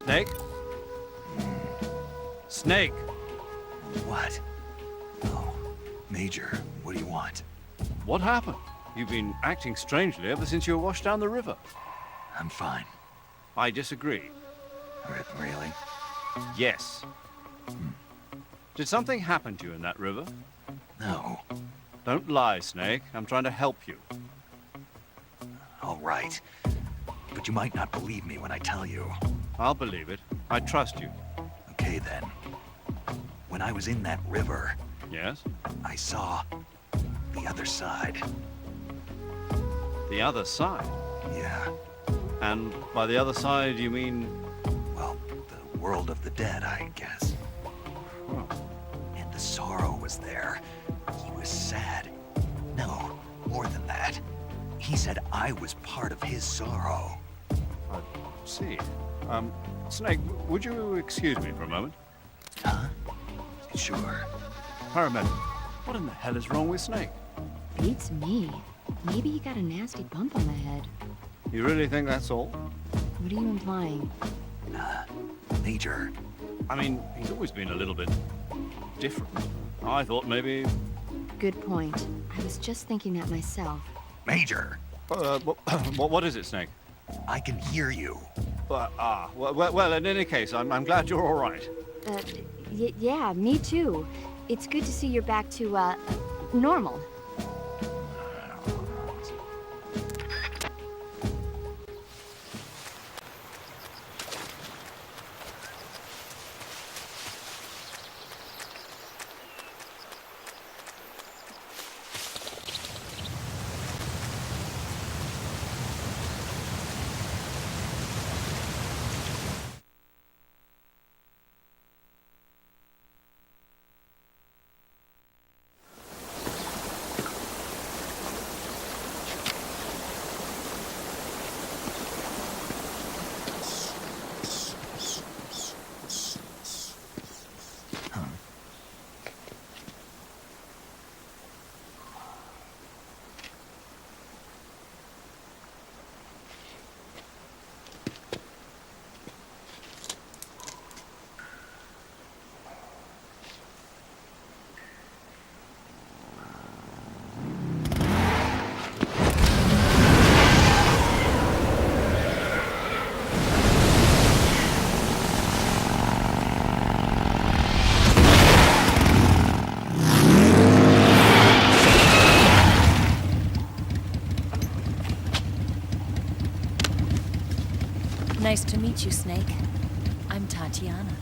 Snake? Snake! What? Oh, Major, what do you want? What happened? You've been acting strangely ever since you were washed down the river. I'm fine. I disagree. Really? Yes. Did something happen to you in that river? No. Don't lie, Snake. I'm trying to help you. All right. But you might not believe me when I tell you. I'll believe it. I trust you. Okay, then. When I was in that river, Yes? I saw the other side. The other side? Yeah. And by the other side, you mean... Well, the world of the dead, I guess. Oh, And the sorrow was there. He was sad. No, more than that. He said I was part of his sorrow. I see. Snake, would you excuse me for a moment? Huh? Sure. Paramedic, what in the hell is wrong with Snake? Beats me. Maybe he got a nasty bump on the head. You really think that's all? What are you implying? Major, I mean, he's always been a little bit different. I thought maybe... Good point. I was just thinking that myself. Major, what is it, Snake? I can hear you. Well, in any case, I'm glad you're all right. Yeah, me too. It's good to see you're back to, normal. Nice to meet you, Snake. I'm Tatiana.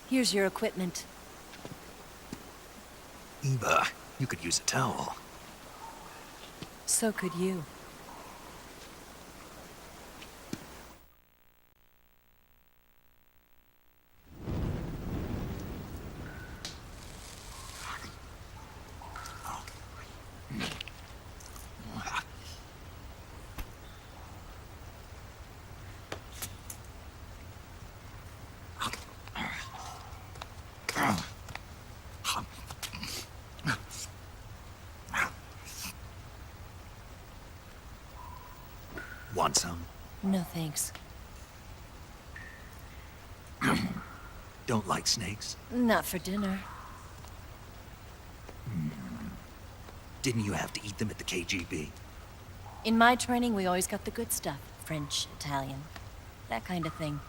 Here's your equipment. Eva, you could use a towel. So could you. Want some? No thanks. Don't like snakes? Not for dinner. Didn't you have to eat them at the KGB? In my training, we always got the good stuff. French, Italian, that kind of thing.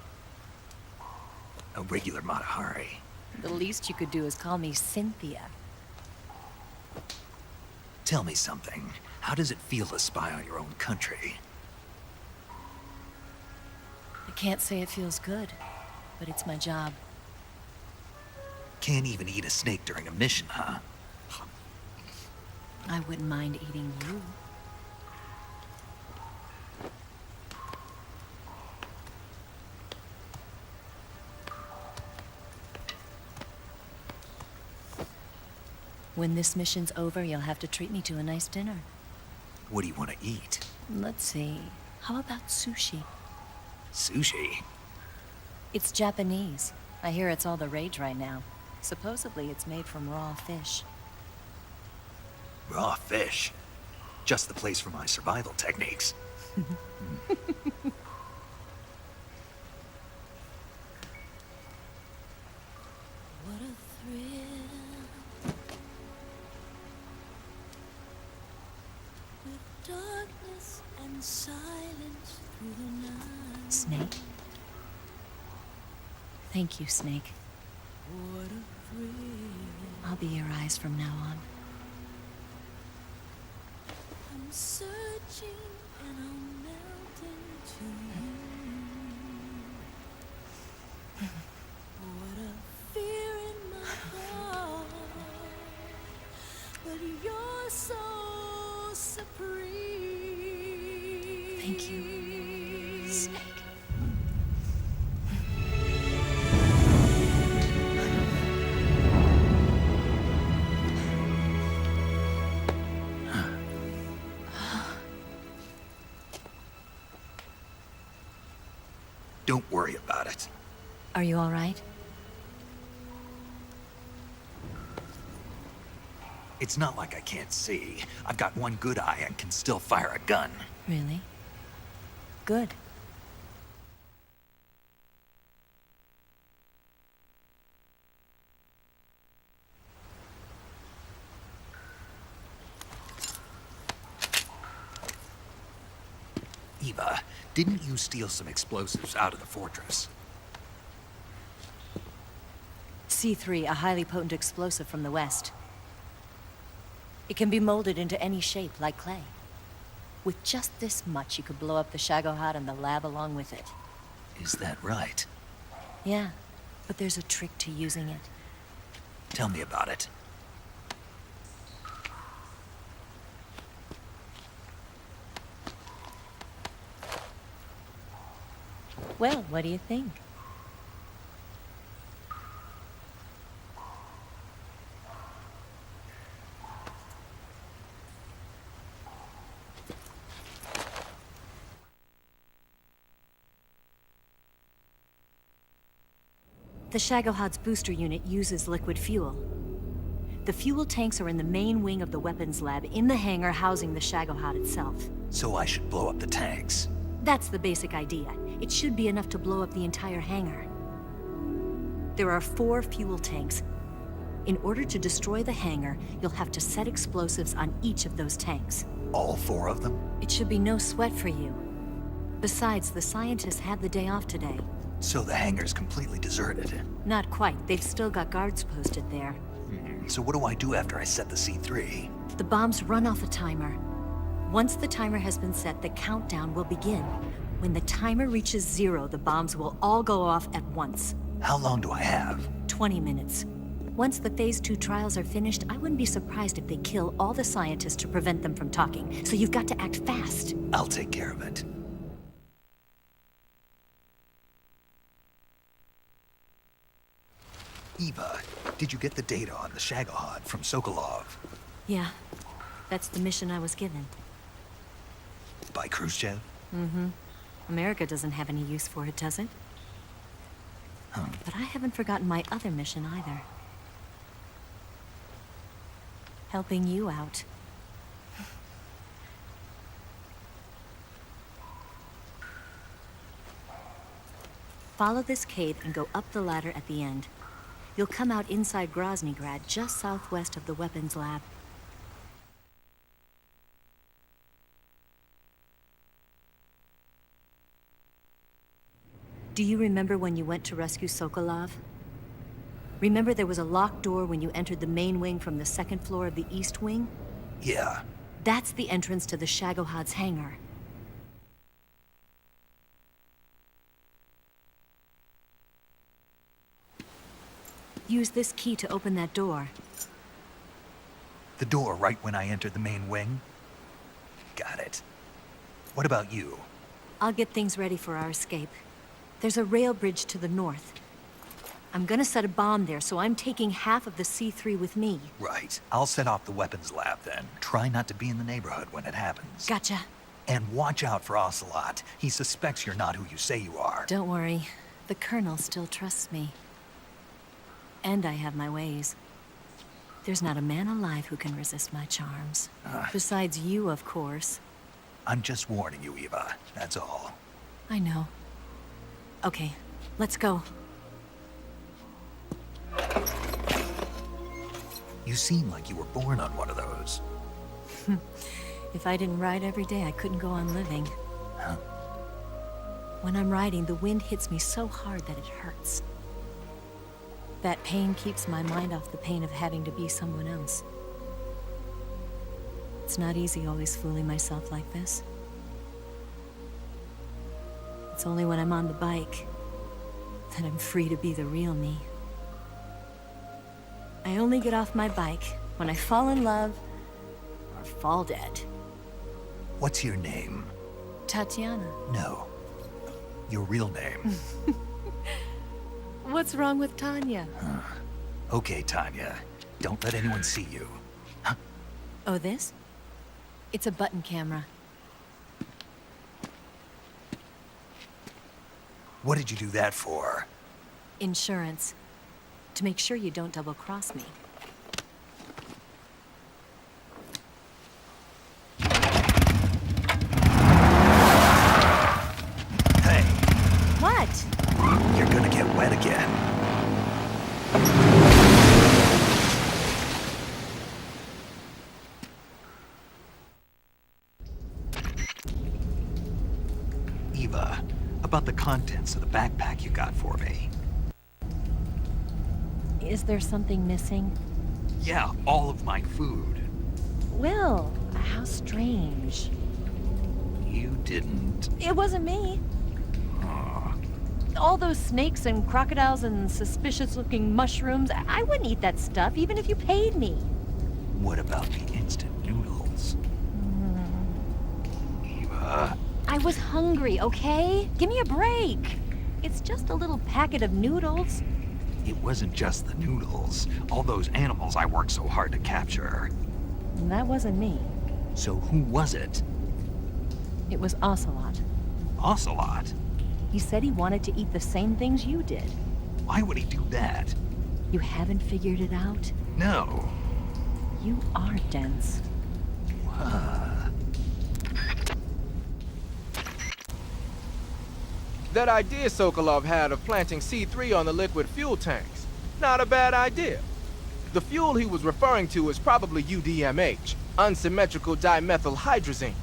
A regular Matahari. The least you could do is call me Cynthia. Tell me something. How does it feel to spy on your own country? I can't say it feels good, but it's my job. Can't even eat a snake during a mission, huh? I wouldn't mind eating you. When this mission's over, you'll have to treat me to a nice dinner. What do you want to eat? Let's see. How about sushi? Sushi? It's Japanese. I hear it's all the rage right now. Supposedly it's made from raw fish. Raw fish. Just the place for my survival techniques. What a thrill. With darkness and silence through the night. Snake? Thank you, Snake. What a thrill. I'll be your eyes from now on. I'm searching and I'm melting to you. What a fear in my heart, but you're so supreme. Thank you, Snake. Don't worry about it. Are you all right? It's not like I can't see. I've got one good eye and can still fire a gun. Really? Good. Eva, didn't you steal some explosives out of the fortress? C3, a highly potent explosive from the west. It can be molded into any shape, like clay. With just this much, you could blow up the Shagohod and the lab along with it. Is that right? Yeah, but there's a trick to using it. Tell me about it. Well, what do you think? The Shagohod's booster unit uses liquid fuel. The fuel tanks are in the main wing of the weapons lab in the hangar housing the Shagohod itself. So I should blow up the tanks. That's the basic idea. It should be enough to blow up the entire hangar. There are 4 fuel tanks. In order to destroy the hangar, you'll have to set explosives on each of those tanks. All 4 of them? It should be no sweat for you. Besides, the scientists had the day off today. So the hangar's completely deserted. Not quite. They've still got guards posted there. So what do I do after I set the C3? The bombs run off a timer. Once the timer has been set, the countdown will begin. When the timer reaches 0, the bombs will all go off at once. How long do I have? 20 minutes. Once the Phase 2 trials are finished, I wouldn't be surprised if they kill all the scientists to prevent them from talking. So you've got to act fast. I'll take care of it. Eva, did you get the data on the Shagohod from Sokolov? Yeah, that's the mission I was given. By Khrushchev? America doesn't have any use for it, does it? But I haven't forgotten my other mission either. Helping you out. Follow this cave and go up the ladder at the end. You'll come out inside Groznygrad, just southwest of the weapons lab. Do you remember when you went to rescue Sokolov? Remember there was a locked door when you entered the main wing from the 2nd floor of the east wing? Yeah. That's the entrance to the Shagohod's hangar. Use this key to open that door. The door right when I entered the main wing? Got it. What about you? I'll get things ready for our escape. There's a rail bridge to the north. I'm gonna set a bomb there, so I'm taking half of the C3 with me. Right. I'll set off the weapons lab then. Try not to be in the neighborhood when it happens. Gotcha. And watch out for Ocelot. He suspects you're not who you say you are. Don't worry. The Colonel still trusts me. And I have my ways. There's not a man alive who can resist my charms. Besides you, of course. I'm just warning you, Eva. That's all. I know. Okay, let's go. You seem like you were born on one of those. If I didn't ride every day, I couldn't go on living. Huh? When I'm riding, the wind hits me so hard that it hurts. That pain keeps my mind off the pain of having to be someone else. It's not easy always fooling myself like this. It's only when I'm on the bike that I'm free to be the real me. I only get off my bike when I fall in love or fall dead. What's your name? Tatiana. No. Your real name. What's wrong with Tanya? Okay, Tanya. Don't let anyone see you. Oh, this? It's a button camera. What did you do that for? Insurance. To make sure you don't double-cross me. Hey, What? you're gonna get wet again. Eva, about the contents of the backpack you got for me. Is there something missing? Yeah, all of my food. Will, how strange. You didn't. It wasn't me. All those snakes and crocodiles and suspicious-looking mushrooms, I wouldn't eat that stuff even if you paid me. What about the instant noodles? Eva. I was hungry, okay? Give me a break. It's just a little packet of noodles. It wasn't just the noodles. All those animals I worked so hard to capture. That wasn't me. So who was it? It was Ocelot. Ocelot? He said he wanted to eat the same things you did. Why would he do that? You haven't figured it out? No. You are dense. That idea Sokolov had of planting C3 on the liquid fuel tanks. Not a bad idea. The fuel he was referring to is probably UDMH, unsymmetrical dimethylhydrazine.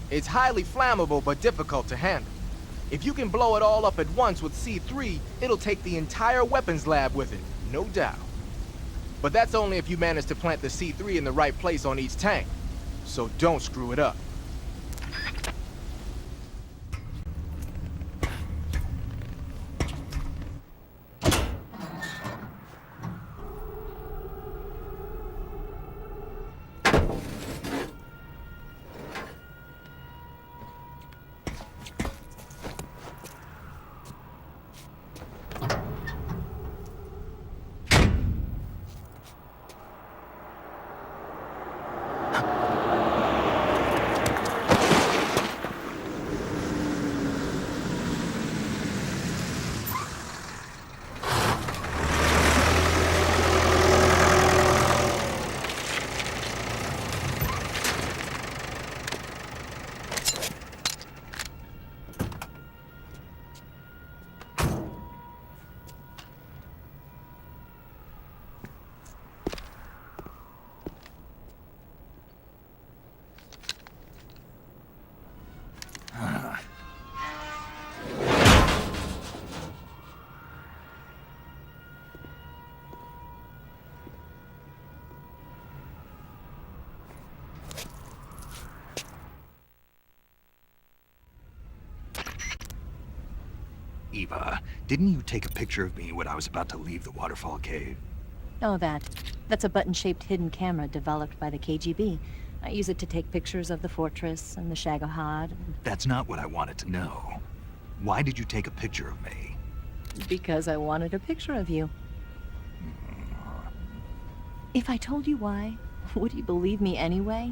It's highly flammable but difficult to handle. If you can blow it all up at once with C3, it'll take the entire weapons lab with it, no doubt. But that's only if you manage to plant the C3 in the right place on each tank. So don't screw it up. Eva, didn't you take a picture of me when I was about to leave the waterfall cave? Oh, that's a button-shaped hidden camera developed by the KGB. I use it to take pictures of the fortress and the Shagohod. That's not what I wanted to know. Why did you take a picture of me? Because I wanted a picture of you. If I told you why, would you believe me anyway?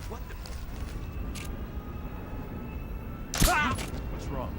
What the? What's wrong?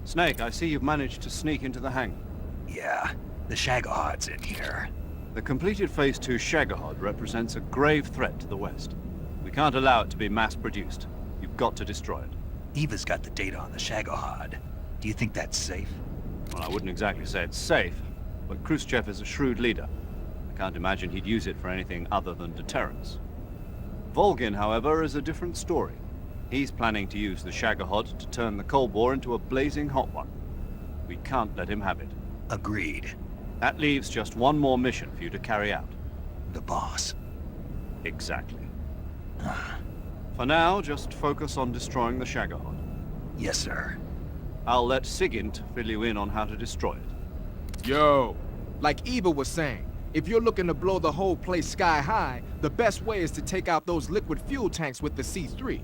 Snake, I see you've managed to sneak into the hangar. Yeah, the Shagohod's in here. The completed Phase 2 Shagohod represents a grave threat to the West. We can't allow it to be mass-produced. You've got to destroy it. Eva's got the data on the Shagohod. Do you think that's safe? Well, I wouldn't exactly say it's safe, but Khrushchev is a shrewd leader. I can't imagine he'd use it for anything other than deterrence. Volgin, however, is a different story. He's planning to use the Shagohod to turn the Cold War into a blazing hot one. We can't let him have it. Agreed. That leaves just one more mission for you to carry out. The boss. Exactly. For now, just focus on destroying the Shagohod. Yes, sir. I'll let Sigint fill you in on how to destroy it. Yo, like Eva was saying, if you're looking to blow the whole place sky high, the best way is to take out those liquid fuel tanks with the C3.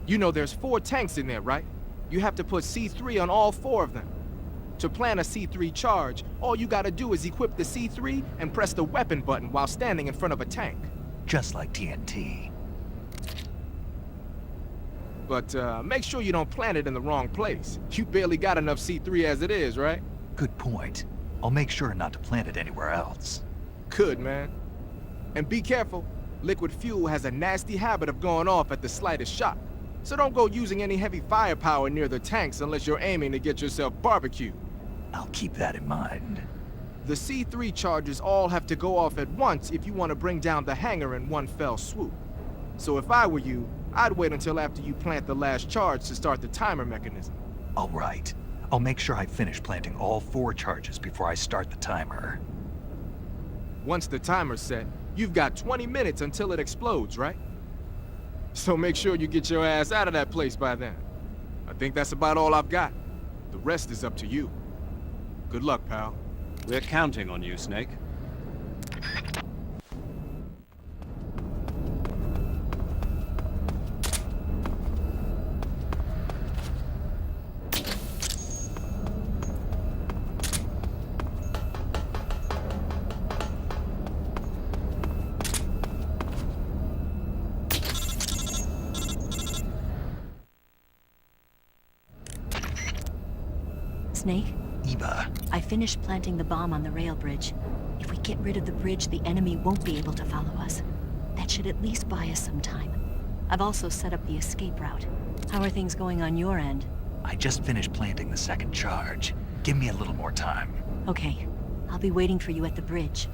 You know there's 4 tanks in there, right? You have to put C3 on all 4 of them. To plan a C3 charge, all you gotta do is equip the C3 and press the weapon button while standing in front of a tank. Just like TNT. But make sure you don't plant it in the wrong place. You barely got enough C3 as it is, right? Good point. I'll make sure not to plant it anywhere else. Good, man. And be careful. Liquid fuel has a nasty habit of going off at the slightest shock. So don't go using any heavy firepower near the tanks unless you're aiming to get yourself barbecued. I'll keep that in mind. The C3 charges all have to go off at once if you want to bring down the hangar in one fell swoop. So if I were you, I'd wait until after you plant the last charge to start the timer mechanism. All right. I'll make sure I finish planting all 4 charges before I start the timer. Once the timer's set, you've got 20 minutes until it explodes, right? So make sure you get your ass out of that place by then. I think that's about all I've got. The rest is up to you. Good luck, pal. We're counting on you, Snake. Snake, Eva, I finished planting the bomb on the rail bridge. If we get rid of the bridge, the enemy won't be able to follow us. That should at least buy us some time. I've also set up the escape route. How are things going on your end? I just finished planting the 2nd charge. Give me a little more time. Okay, I'll be waiting for you at the bridge.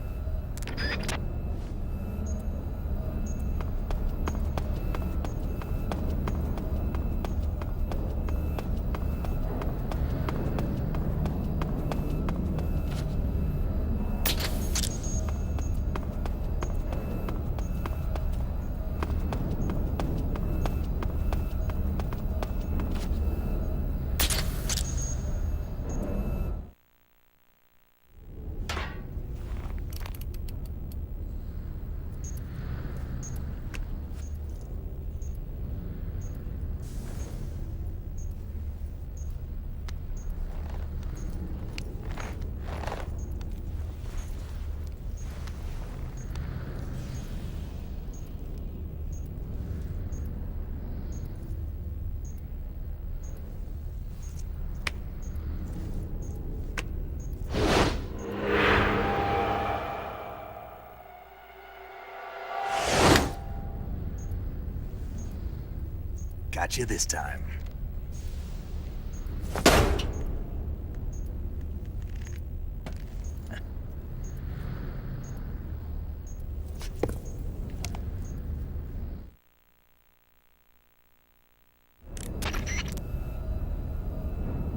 Got you this time.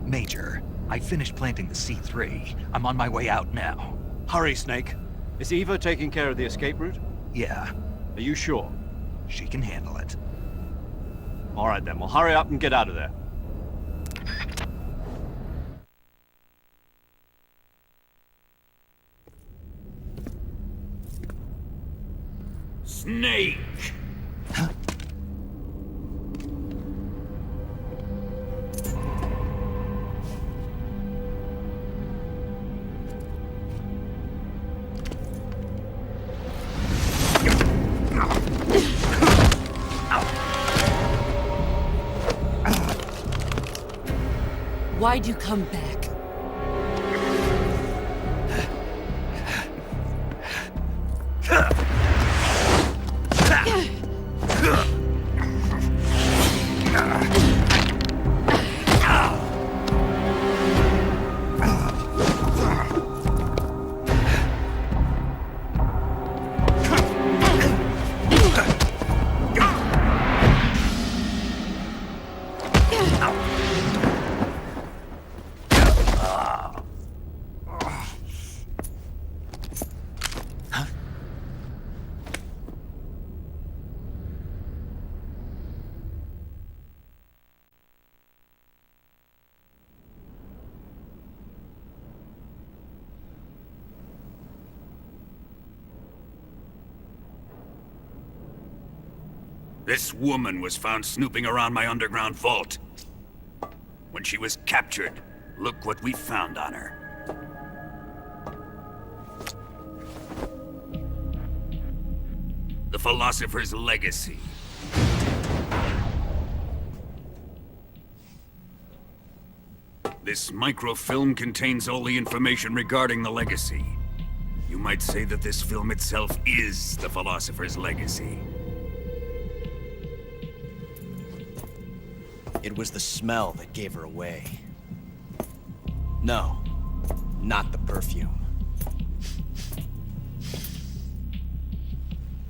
Major, I finished planting the C3. I'm on my way out now. Hurry, Snake. Is Eva taking care of the escape route? Yeah, Are you sure? she can handle it. All right then, well hurry up and get out of there. Snake! Why'd you come back? This woman was found snooping around my underground vault. When she was captured, look what we found on her. The Philosopher's Legacy. This microfilm contains all the information regarding the Legacy. You might say that this film itself is the Philosopher's Legacy. It was the smell that gave her away. No, not the perfume.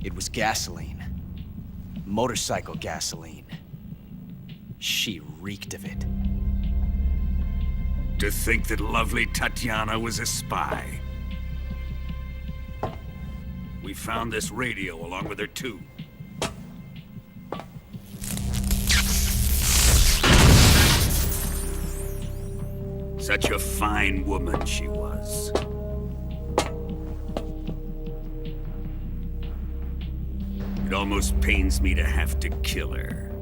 It was gasoline. Motorcycle gasoline. She reeked of it. To think that lovely Tatiana was a spy. We found this radio along with her too. Such a fine woman she was. It almost pains me to have to kill her.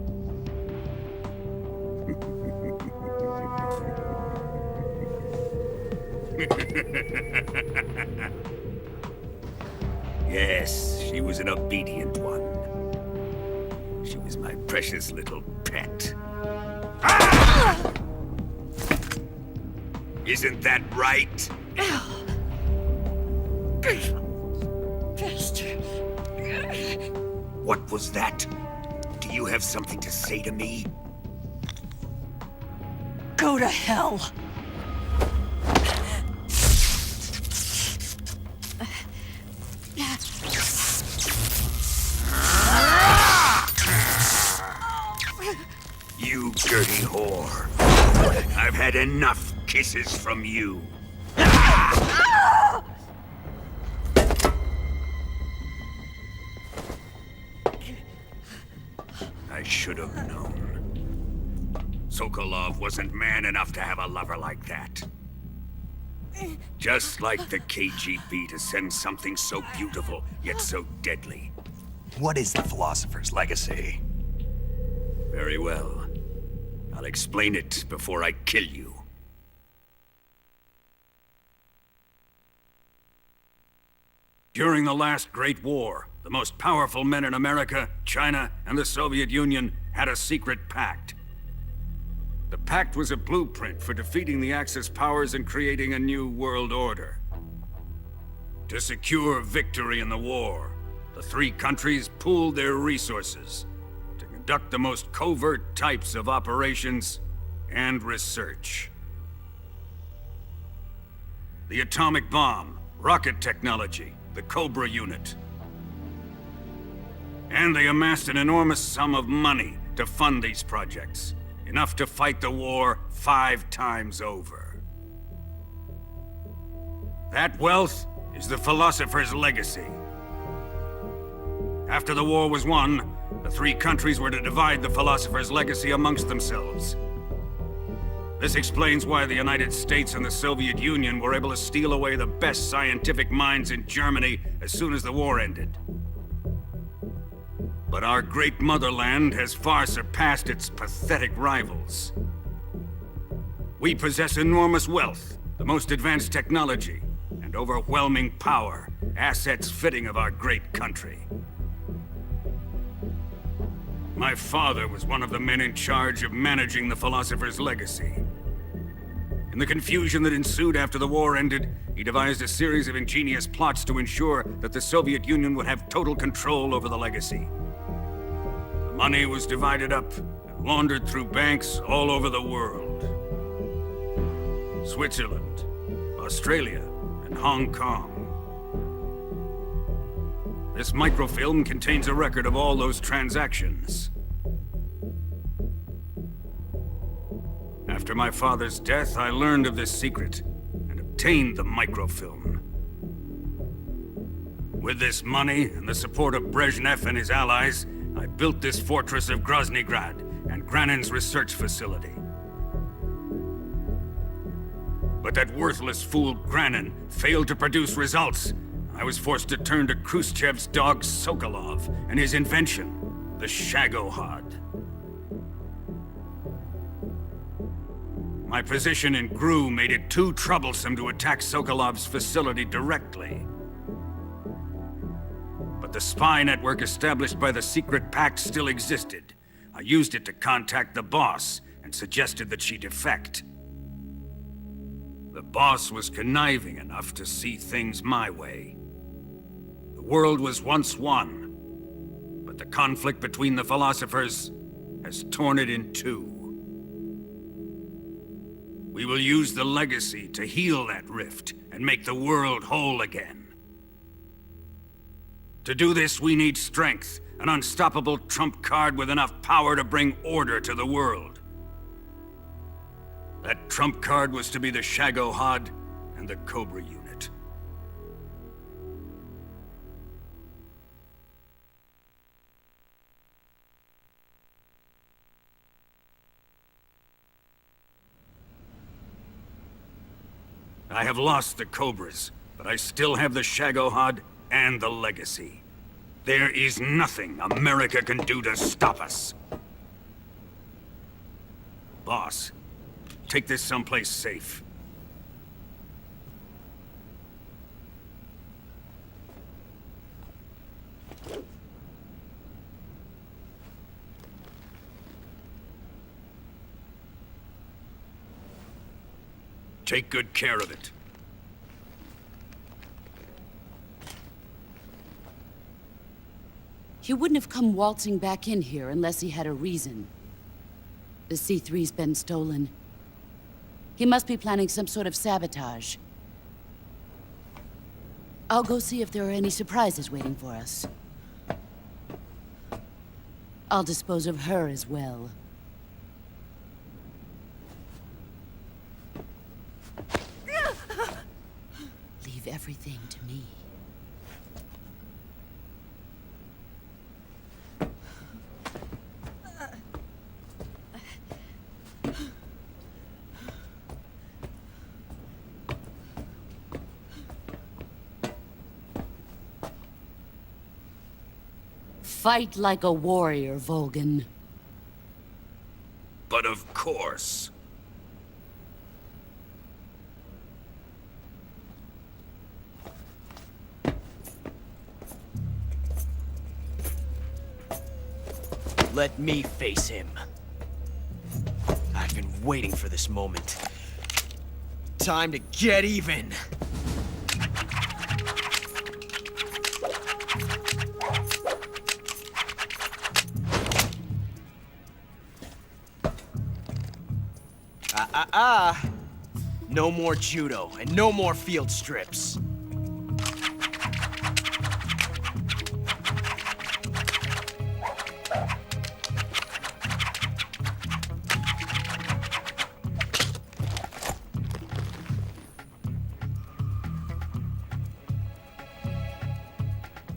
Yes, she was an obedient one. She was my precious little pet. Ah! Isn't that right? Bastard. What was that? Do you have something to say to me? Go to hell. You dirty whore. I've had enough kisses from you. I should have known. Sokolov wasn't man enough to have a lover like that. Just like the KGB to send something so beautiful, yet so deadly. What is the Philosopher's Legacy? Very well. I'll explain it before I kill you. During the last Great War, the most powerful men in America, China, and the Soviet Union had a secret pact. The pact was a blueprint for defeating the Axis powers and creating a new world order. To secure victory in the war, the three countries pooled their resources to conduct the most covert types of operations and research. The atomic bomb, rocket technology, the Cobra unit. And they amassed an enormous sum of money to fund these projects, enough to fight the war 5 times over. That wealth is the Philosopher's legacy. After the war was won, the 3 countries were to divide the Philosopher's legacy amongst themselves. This explains why the United States and the Soviet Union were able to steal away the best scientific minds in Germany as soon as the war ended. But our great motherland has far surpassed its pathetic rivals. We possess enormous wealth, the most advanced technology, and overwhelming power, assets fitting of our great country. My father was one of the men in charge of managing the Philosopher's legacy. In the confusion that ensued after the war ended, he devised a series of ingenious plots to ensure that the Soviet Union would have total control over the legacy. The money was divided up and laundered through banks all over the world. Switzerland, Australia, and Hong Kong. This microfilm contains a record of all those transactions. After my father's death, I learned of this secret and obtained the microfilm. With this money and the support of Brezhnev and his allies, I built this fortress of Groznygrad and Granin's research facility. But that worthless fool Granin failed to produce results. I was forced to turn to Khrushchev's dog Sokolov and his invention, the Shagohod. My position in GRU made it too troublesome to attack Sokolov's facility directly. But the spy network established by the secret pact still existed. I used it to contact the boss and suggested that she defect. The boss was conniving enough to see things my way. The world was once one, but the conflict between the philosophers has torn it in 2. We will use the legacy to heal that rift and make the world whole again. To do this, we need strength, an unstoppable trump card with enough power to bring order to the world. That trump card was to be the Shagohod and the Cobra unit. I have lost the Cobras, but I still have the Shagohod and the legacy. There is nothing America can do to stop us. Boss, take this someplace safe. Take good care of it. He wouldn't have come waltzing back in here unless he had a reason. The C3's been stolen. He must be planning some sort of sabotage. I'll go see if there are any surprises waiting for us. I'll dispose of her as well. Leave everything to me. Fight like a warrior, Volgin. But of course. Let me face him. I've been waiting for this moment. Time to get even! No more judo, and no more field strips.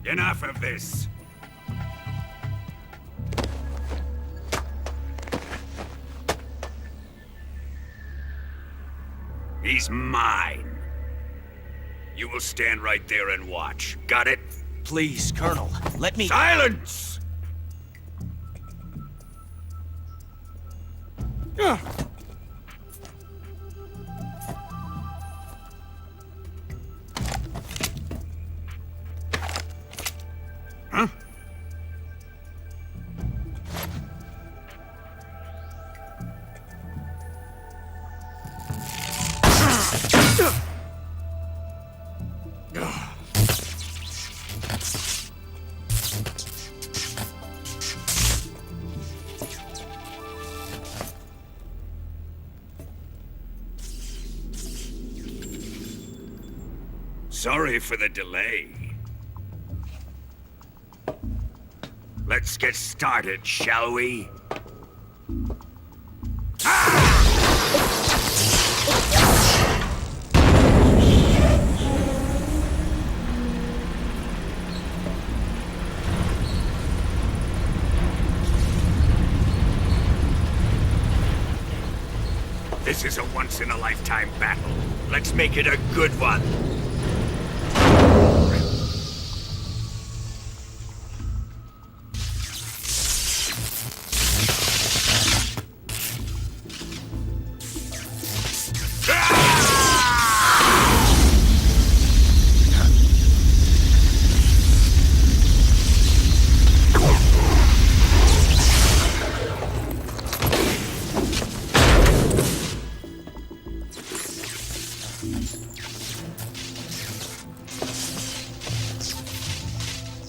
Enough of this. He's mine. You will stand right there and watch. Got it? Please, Colonel, let me— Silence! Huh? Sorry for the delay. Let's get started, shall we? This is a once-in-a-lifetime battle. Let's make it a good one.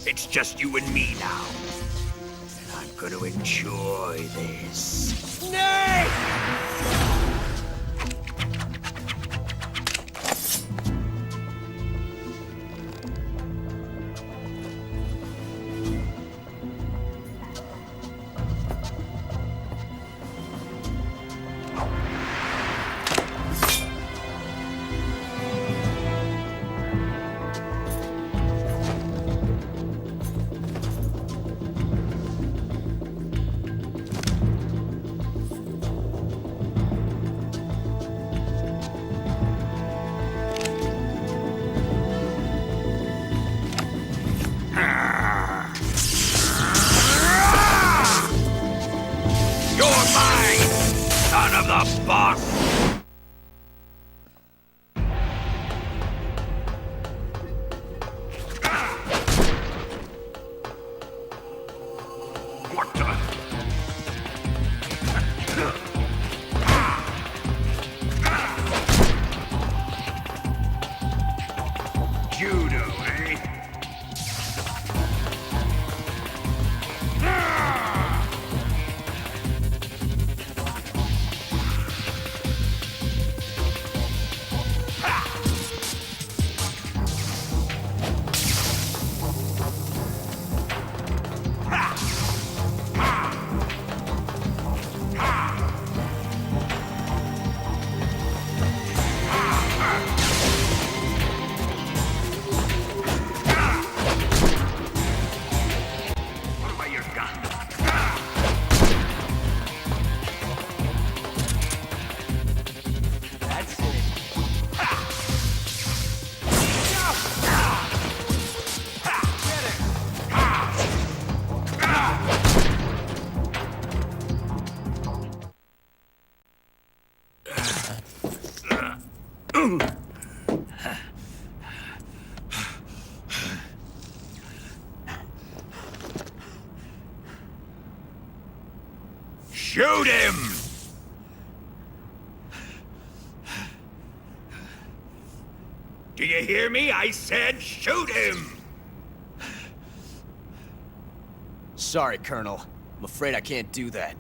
It's just you and me now. And I'm gonna enjoy this. Nay! You're mine, son of the boss! What the? Judo, eh? What about your gun? That's it. Shoot him! Do you hear me? I said shoot him! Sorry, Colonel. I'm afraid I can't do that.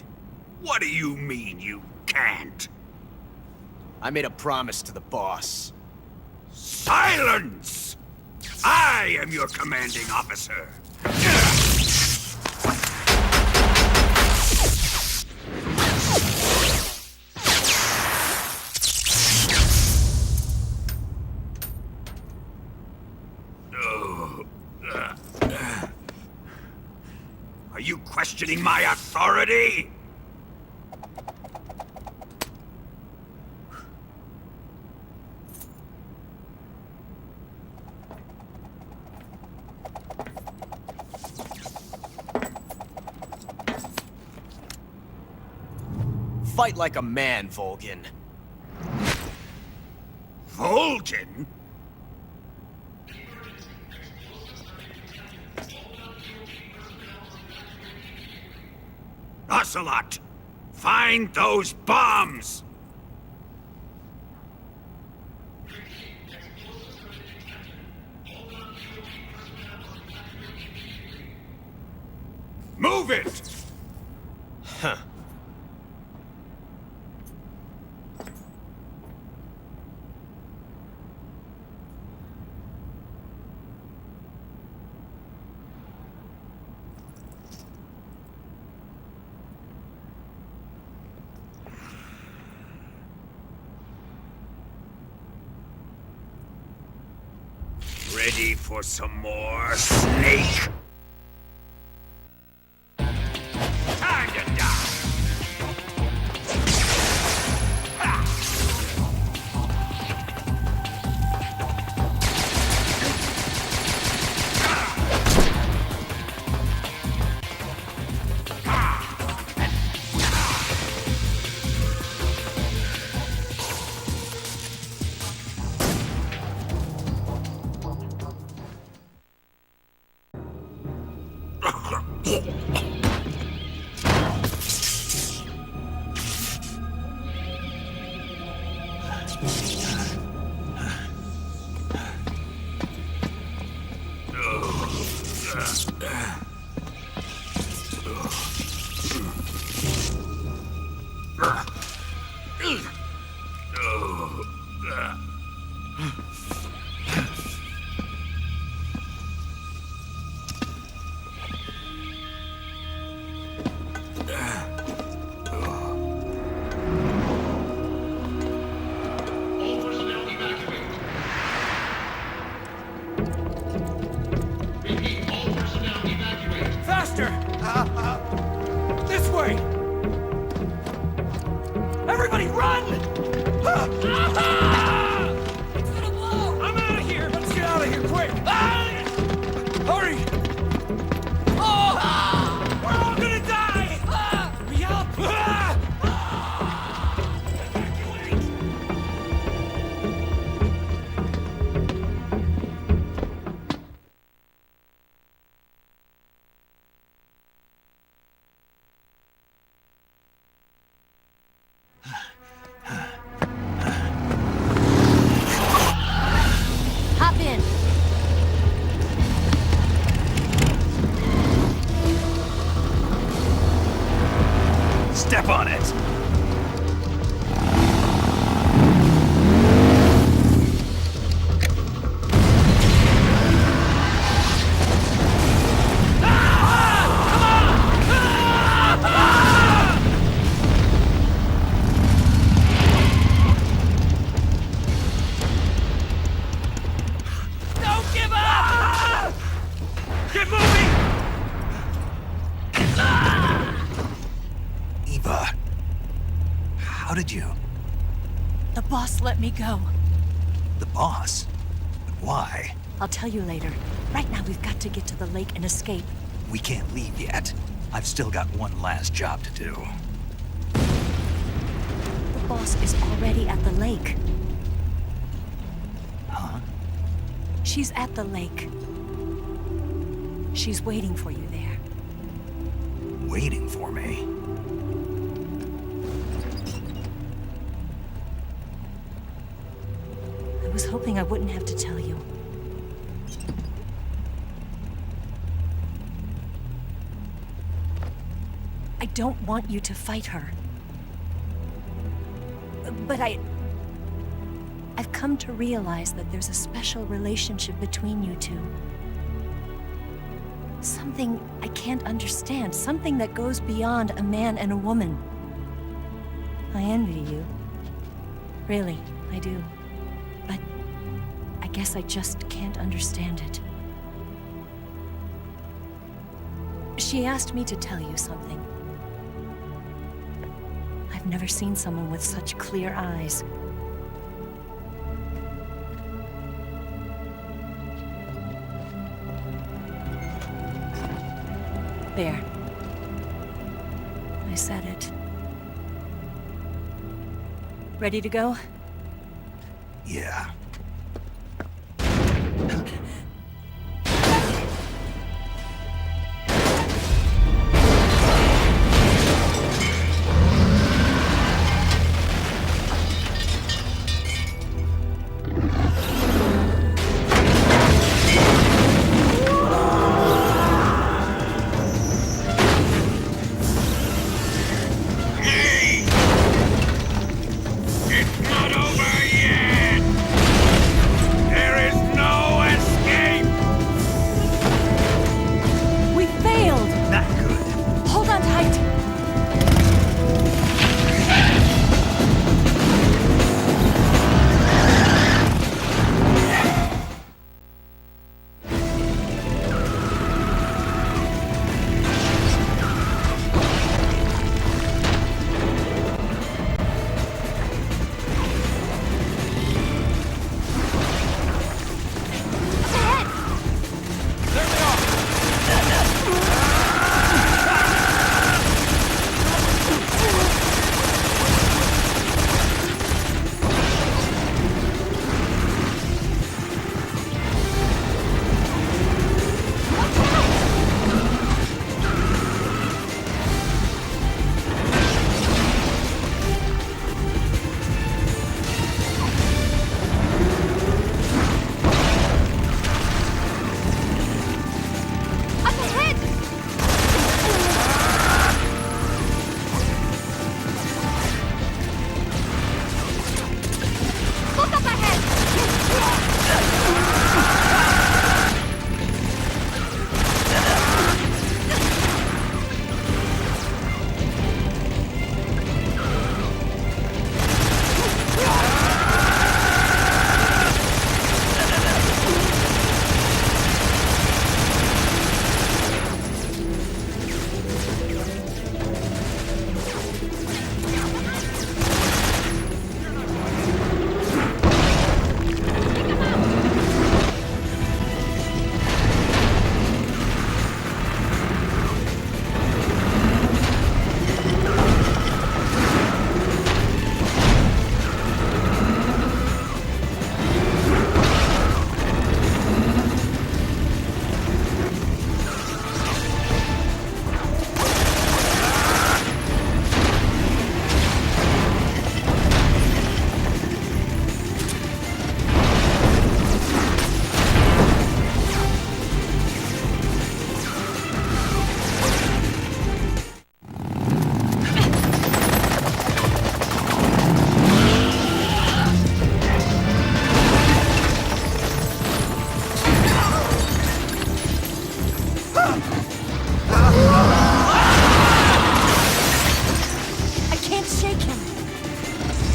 What do you mean you can't? I made a promise to the boss. Silence! I am your commanding officer. Are you questioning my authority? Fight like a man, Volgin. Volgin? Ocelot! Find those bombs! Move it! Huh. Ready for some more, Snake? Time to die! Faster! This way! Everybody run! It's gonna blow! I'm out of here! Let's get out of here, quick! Hurry! We're all gonna die! Hurry up! Hop in. Step on it! Don't give up! Get moving! Eva, how did you... The boss let me go. The boss? But why? I'll tell you later. Right now, we've got to get to the lake and escape. We can't leave yet. I've still got one last job to do. The boss is already at the lake. Huh? She's at the lake. She's waiting for you there. Waiting for me? I was hoping I wouldn't have to tell you. I don't want you to fight her. But I've come to realize that there's a special relationship between you two. Something I can't understand, something that goes beyond a man and a woman. I envy you. Really, I do. But I guess I just can't understand it. She asked me to tell you something. I've never seen someone with such clear eyes. There. I said it. Ready to go? Yeah. It's not over yet! There is no escape! We failed! Not good. Hold on tight!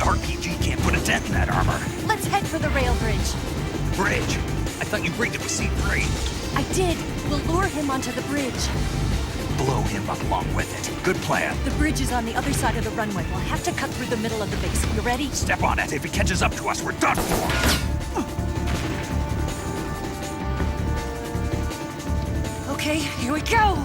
RPG can't put a dent in that armor. Let's head for the rail bridge. Bridge? I thought you rigged it with C3. I did. We'll lure him onto the bridge. Blow him up along with it. Good plan. The bridge is on the other side of the runway. We'll have to cut through the middle of the base. You ready? Step on it. If he catches up to us, we're done for. Okay, here we go!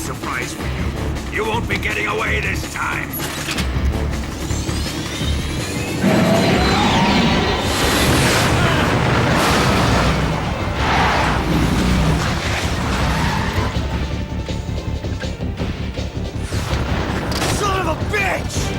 surprise for you. You won't be getting away this time. Son of a bitch!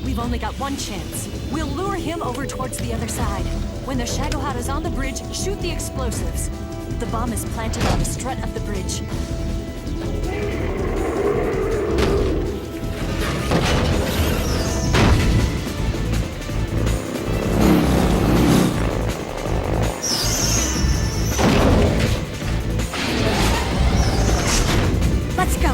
We've only got one chance. We'll lure him over towards the other side. When the Shagohod is on the bridge, shoot the explosives. The bomb is planted on the strut of the bridge. Let's go!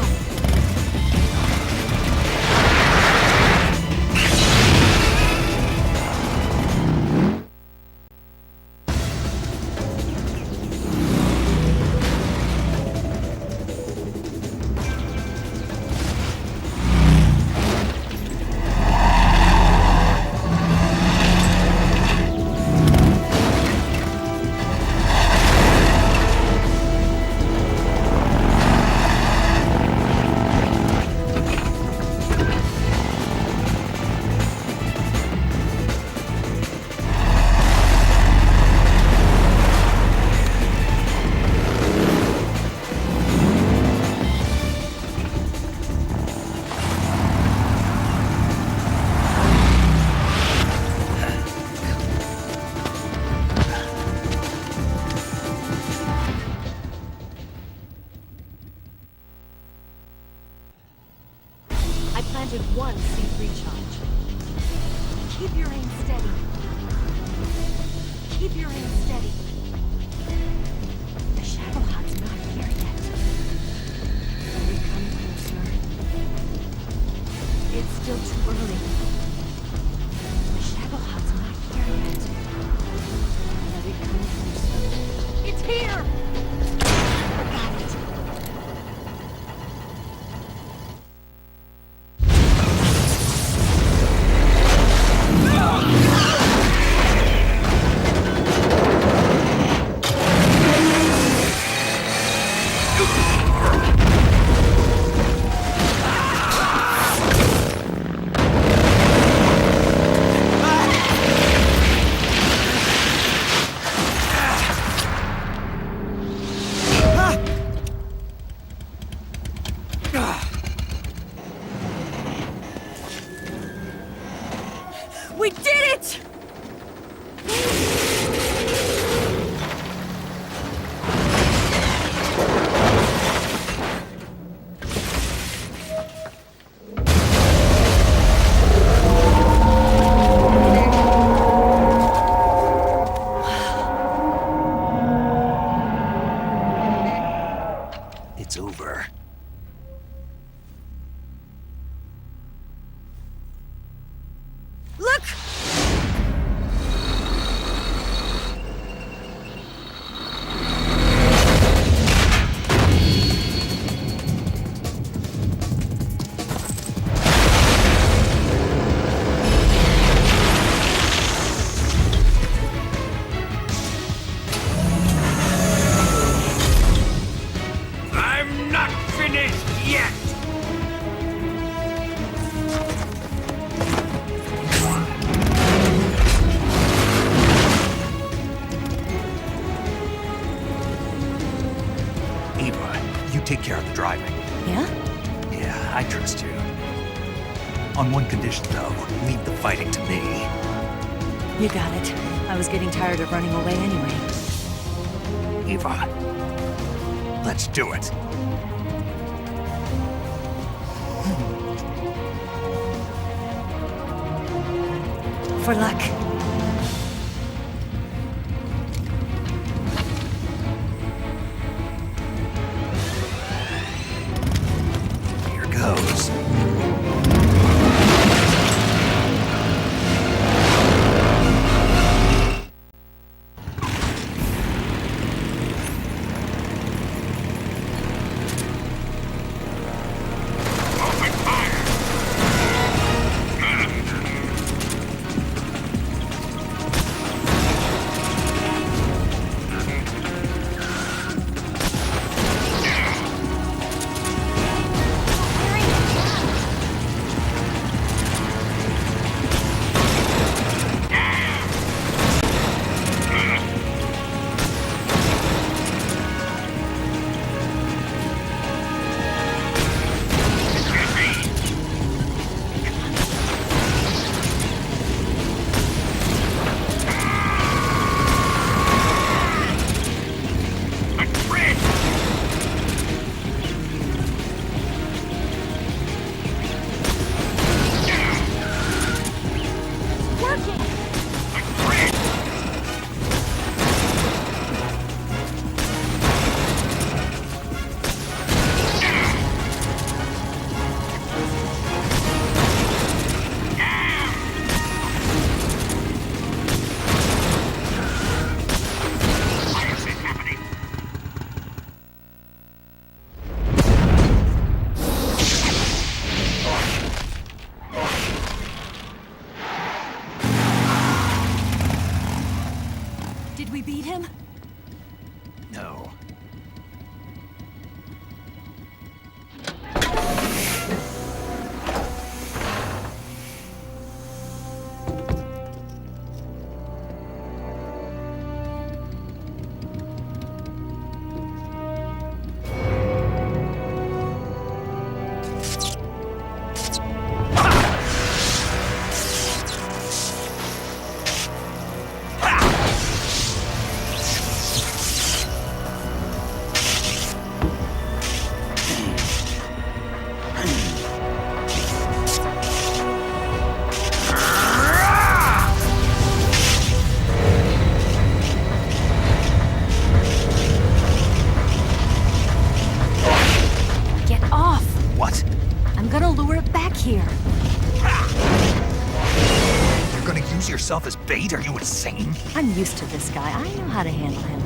I planted one C3 charge. Keep your aim steady. Keep your aim steady. The Shagohod's not here yet. Will we come closer? It's still too early. The Shagohod's not here yet. Let it come closer. It's here! Got it. take care of the driving. Yeah? Yeah, I trust you. On one condition, though. Leave the fighting to me. You got it. I was getting tired of running away anyway. Eva. Let's do it. For luck. Here goes. Did we beat him? No. Get off! What? I'm gonna lure it back here. You're gonna use yourself as bait? Are you insane? I'm used to this guy. I know how to handle him.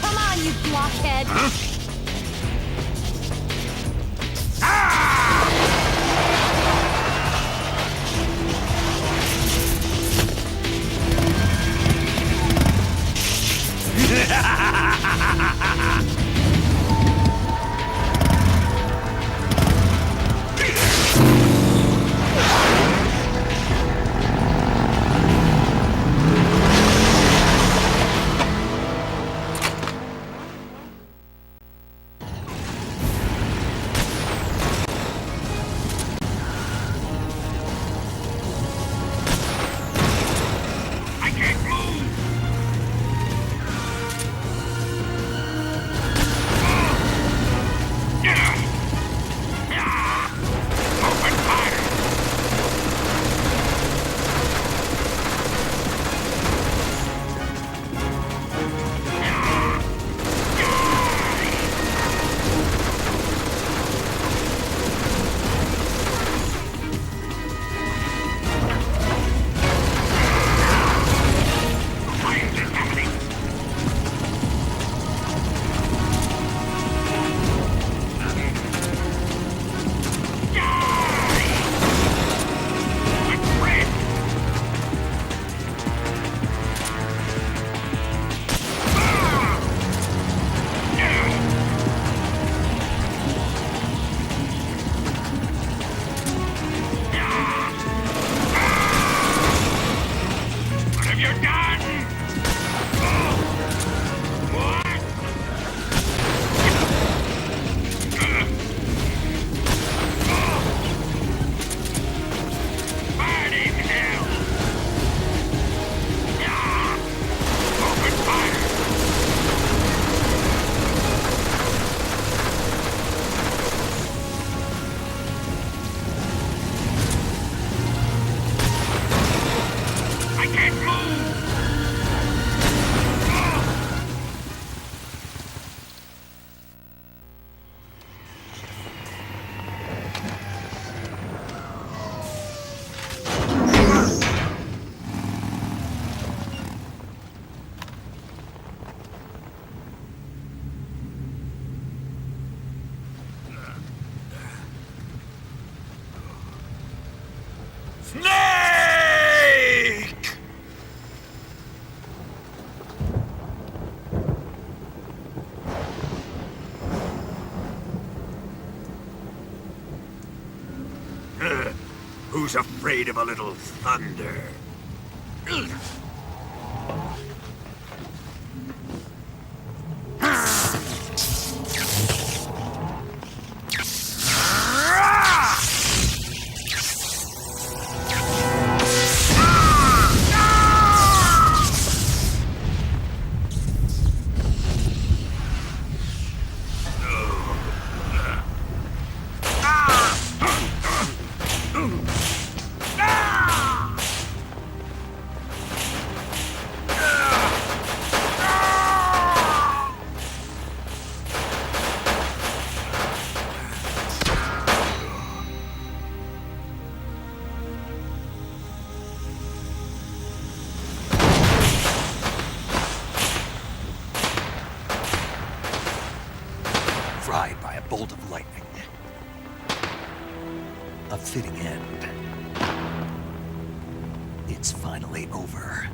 Come on, you blockhead! Who's afraid of a little thunder? Fried by a bolt of lightning. A fitting end. It's finally over.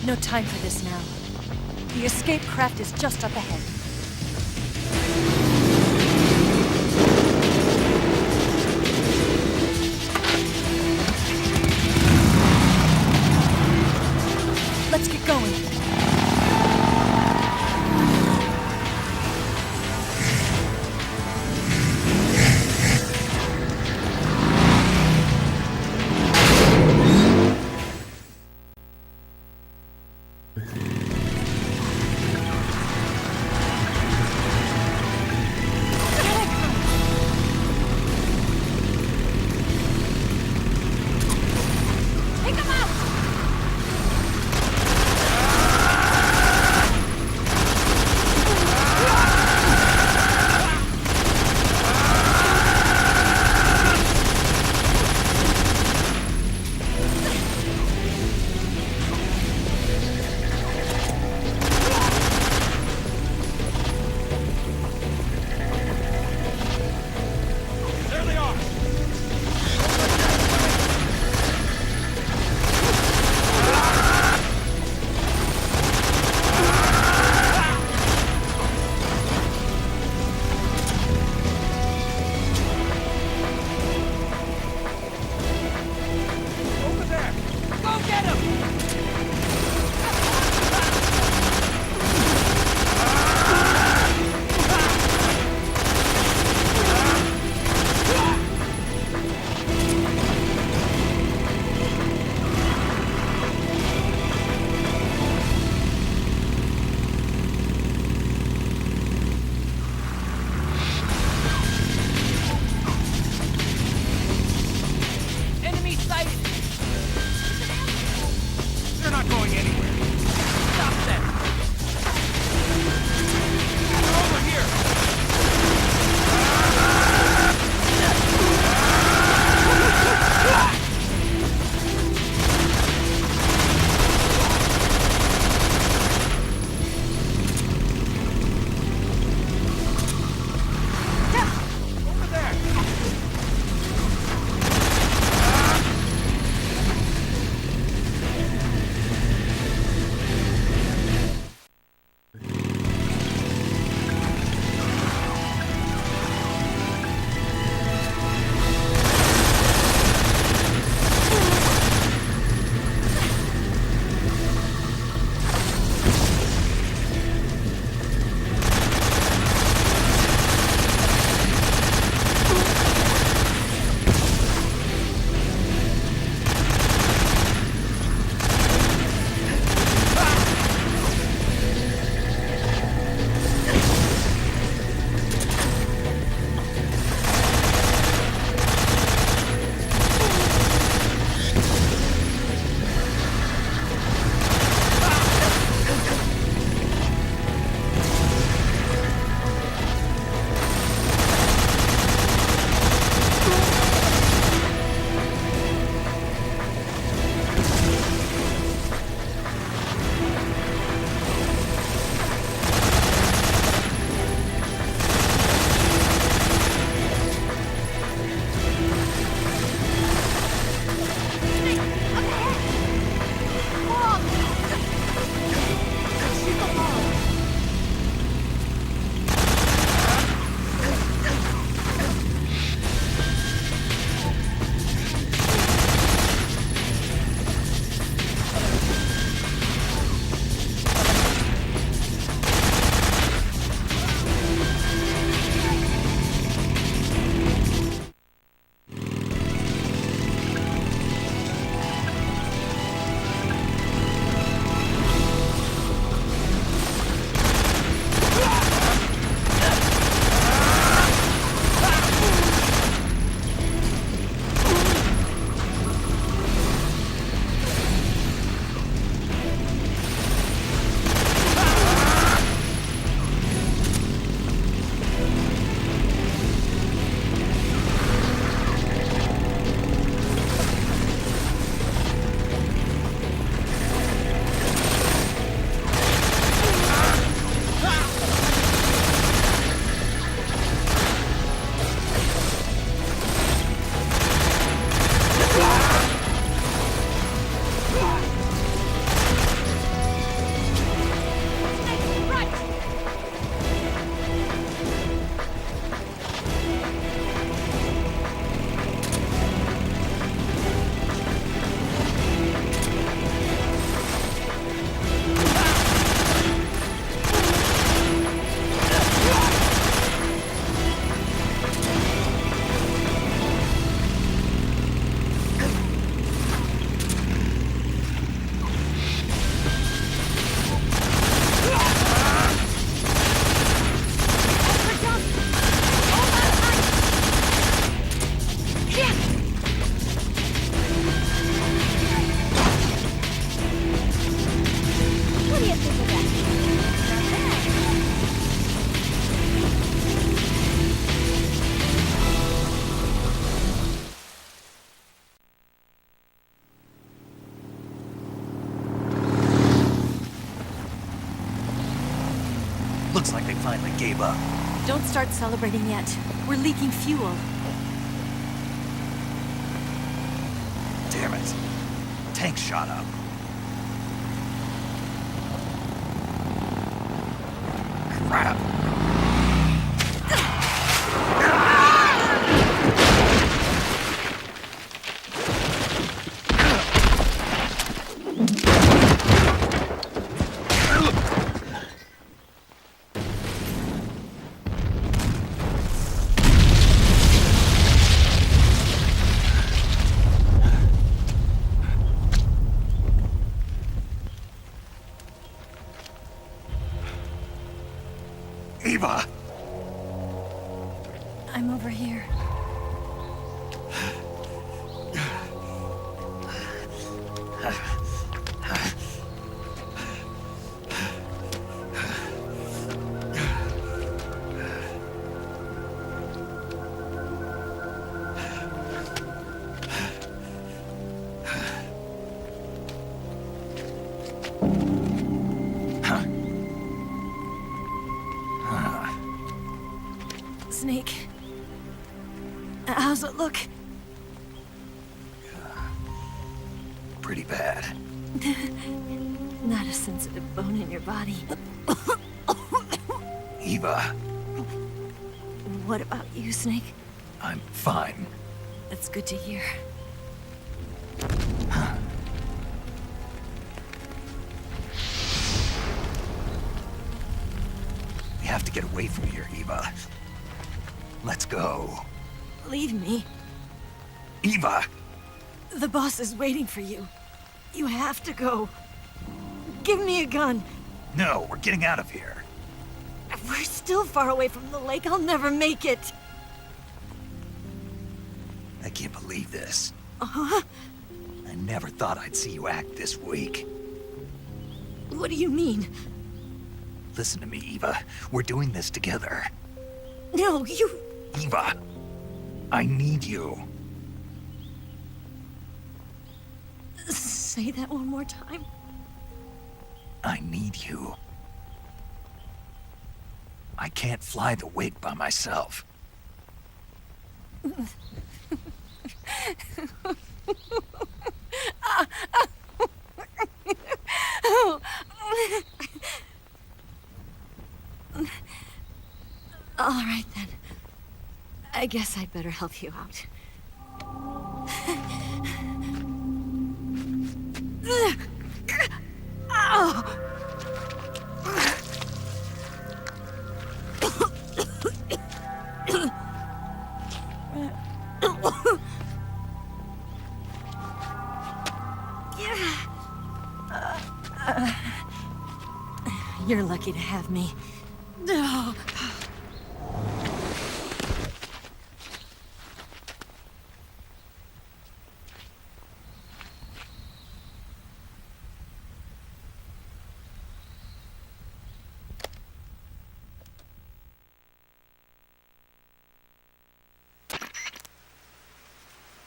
No time for this now. The escape craft is just up ahead. Let's get going. Take him out! Looks like they finally gave up. Don't start celebrating yet. We're leaking fuel. Damn it. Tank shot up. Crap. Eva! I'm over here. Snake. How's it look? Pretty bad. Not a sensitive bone in your body. Eva, What about you, Snake? I'm fine. That's good to hear. We have to get away from here, Eva. Let's go. Leave me. Eva! The boss is waiting for you. You have to go. Give me a gun. No, we're getting out of here. We're still far away from the lake. I'll never make it. I can't believe this. Uh-huh. I never thought I'd see you act this weak. What do you mean? Listen to me, Eva. We're doing this together. No, you... Eva, I need you. Say that one more time. I need you. I can't fly the wig by myself. All right, then. I guess I'd better help you out. You're lucky to have me.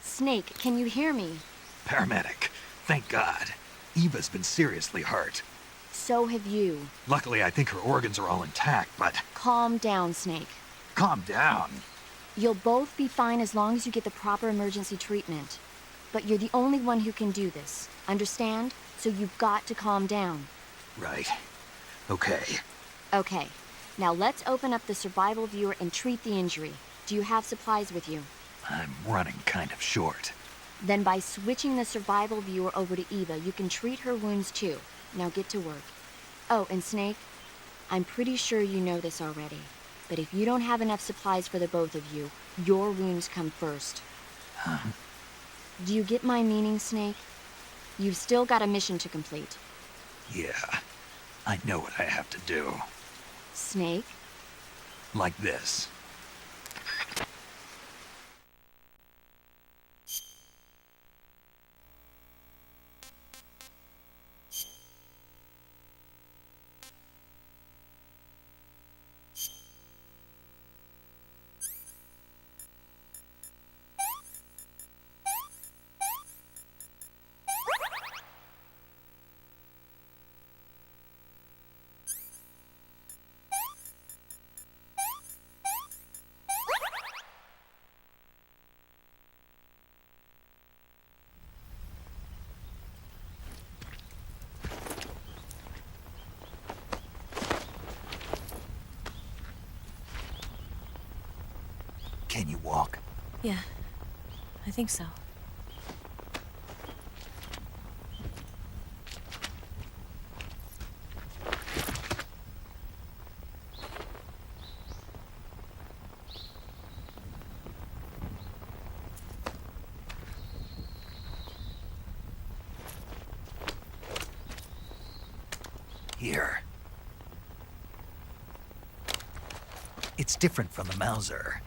Snake, can you hear me? Paramedic, thank God. Eva's been seriously hurt. So have you. Luckily, I think her organs are all intact, but Calm down, Snake. calm down. You'll both be fine as long as you get the proper emergency treatment. But you're the only one who can do this. Understand? So you've got to calm down. Right. Okay. Okay. Now let's open up the survival viewer and treat the injury. Do you have supplies with you? I'm running kind of short. Then by switching the survival viewer over to Eva, you can treat her wounds too. Now get to work. Oh, and Snake, I'm pretty sure you know this already, but if you don't have enough supplies for the both of you, your wounds come first. Huh? Do you get my meaning, Snake? You've still got a mission to complete. Yeah. I know what I have to do. Snake? Like this. Can you walk? Yeah, I think so. Here. It's different from the Mauser.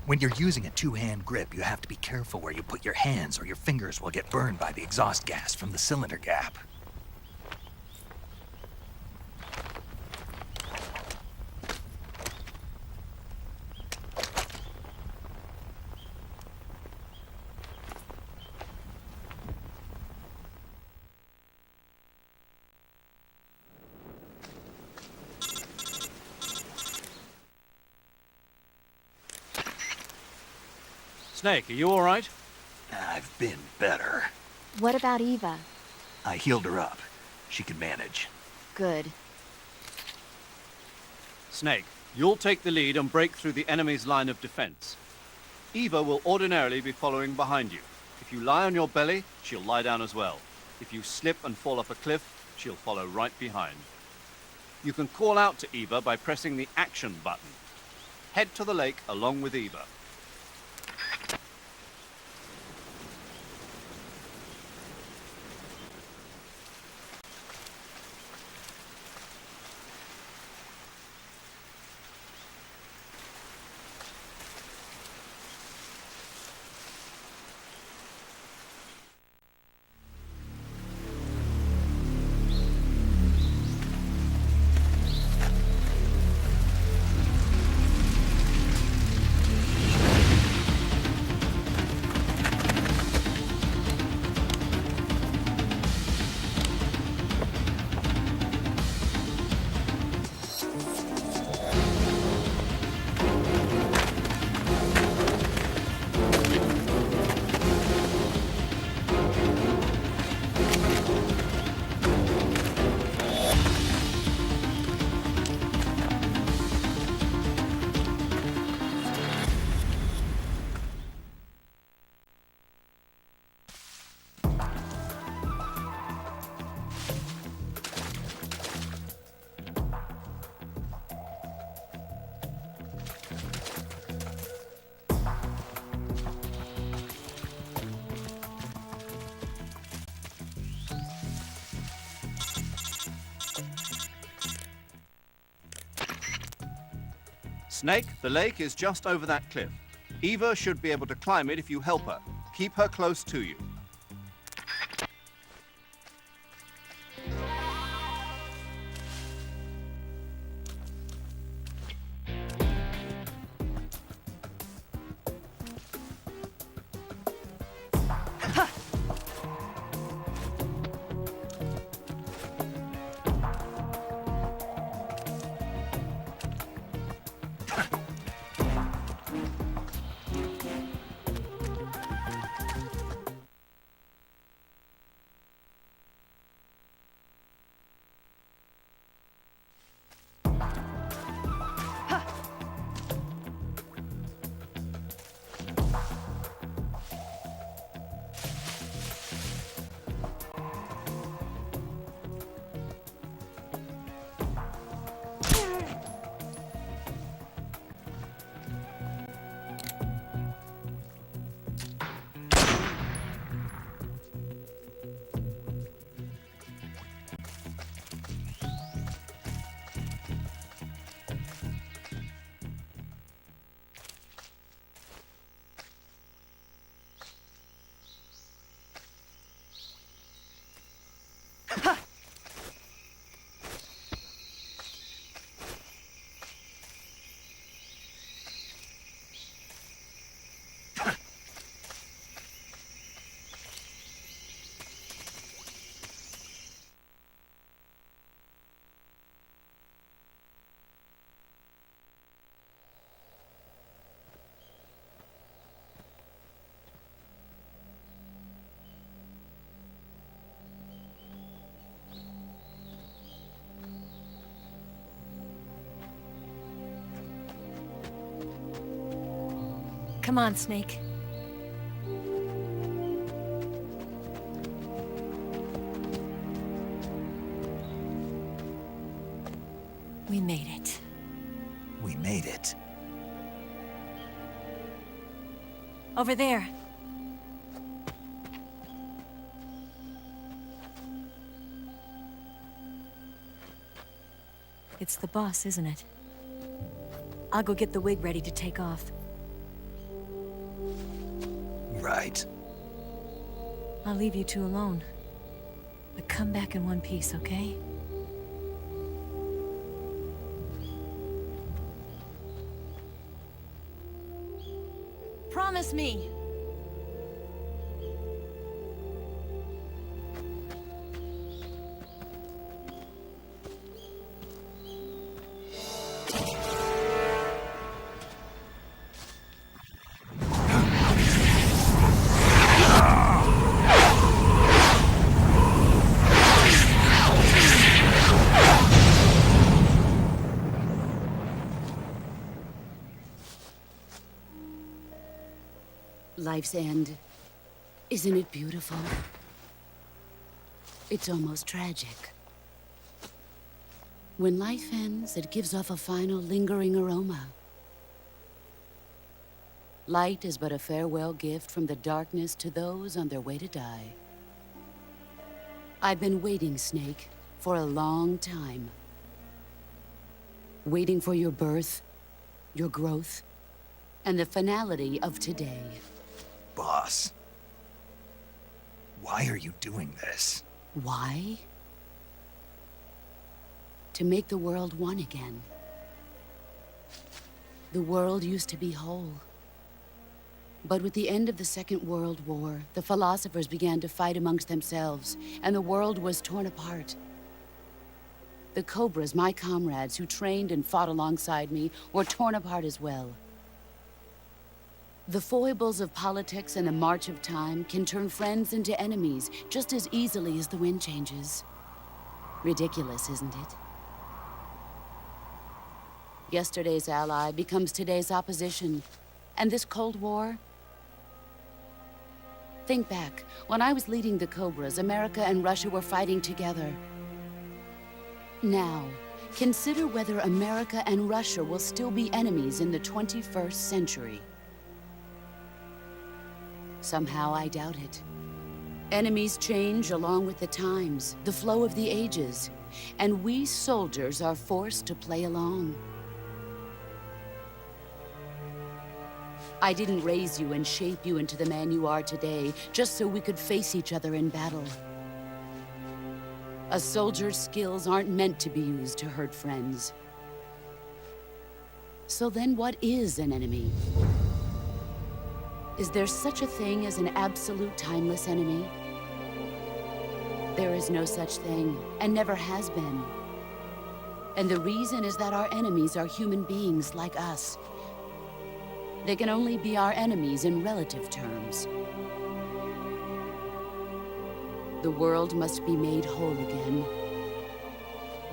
When you're using a two-hand grip, you have to be careful where you put your hands or your fingers will get burned by the exhaust gas from the cylinder gap. Snake, are you all right? I've been better. What about Eva? I healed her up. She can manage. Good. Snake, you'll take the lead and break through the enemy's line of defense. Eva will ordinarily be following behind you. If you lie on your belly, she'll lie down as well. If you slip and fall off a cliff, she'll follow right behind. You can call out to Eva by pressing the action button. Head to the lake along with Eva. Snake, the lake is just over that cliff. Eva should be able to climb it if you help her. Keep her close to you. Come on, Snake. We made it. We made it. Over there. It's the boss, isn't it? I'll go get the wig ready to take off. Right. I'll leave you two alone. But come back in one piece, okay? Promise me! Life's end. Isn't it beautiful? It's almost tragic. When life ends, it gives off a final lingering aroma. Light is but a farewell gift from the darkness to those on their way to die. I've been waiting, Snake, for a long time. Waiting for your birth, your growth, and the finality of today. Boss. Why are you doing this? Why? To make the world one again. The world used to be whole. But with the end of the Second World War, the philosophers began to fight amongst themselves, and the world was torn apart. The Cobras, my comrades who trained and fought alongside me, were torn apart as well. The foibles of politics and the march of time can turn friends into enemies just as easily as the wind changes. Ridiculous, isn't it? Yesterday's ally becomes today's opposition. And this Cold War? Think back. When I was leading the Cobras, America and Russia were fighting together. Now, consider whether America and Russia will still be enemies in the 21st century. Somehow I doubt it. Enemies change along with the times, the flow of the ages, and we soldiers are forced to play along. I didn't raise you and shape you into the man you are today just so we could face each other in battle. A soldier's skills aren't meant to be used to hurt friends. So then what is an enemy? Is there such a thing as an absolute timeless enemy? There is no such thing, and never has been. And the reason is that our enemies are human beings like us. They can only be our enemies in relative terms. The world must be made whole again.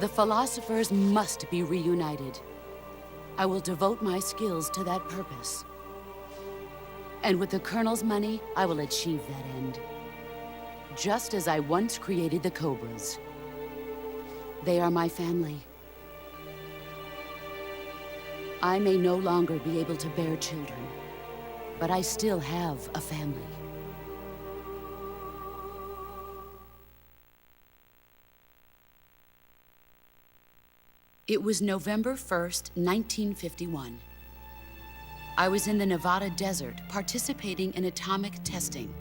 The philosophers must be reunited. I will devote my skills to that purpose. And with the Colonel's money, I will achieve that end. Just as I once created the Cobras. They are my family. I may no longer be able to bear children, but I still have a family. It was November 1st, 1951. I was in the Nevada desert participating in atomic testing.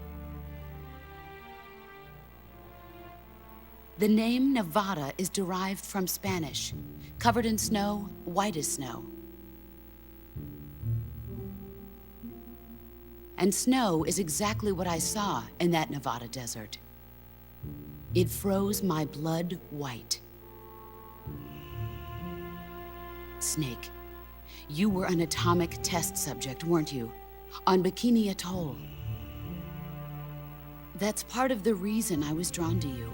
The name Nevada is derived from Spanish, covered in snow, white as snow. And snow is exactly what I saw in that Nevada desert. It froze my blood white. Snake, you were an atomic test subject, weren't you? On Bikini Atoll. That's part of the reason I was drawn to you.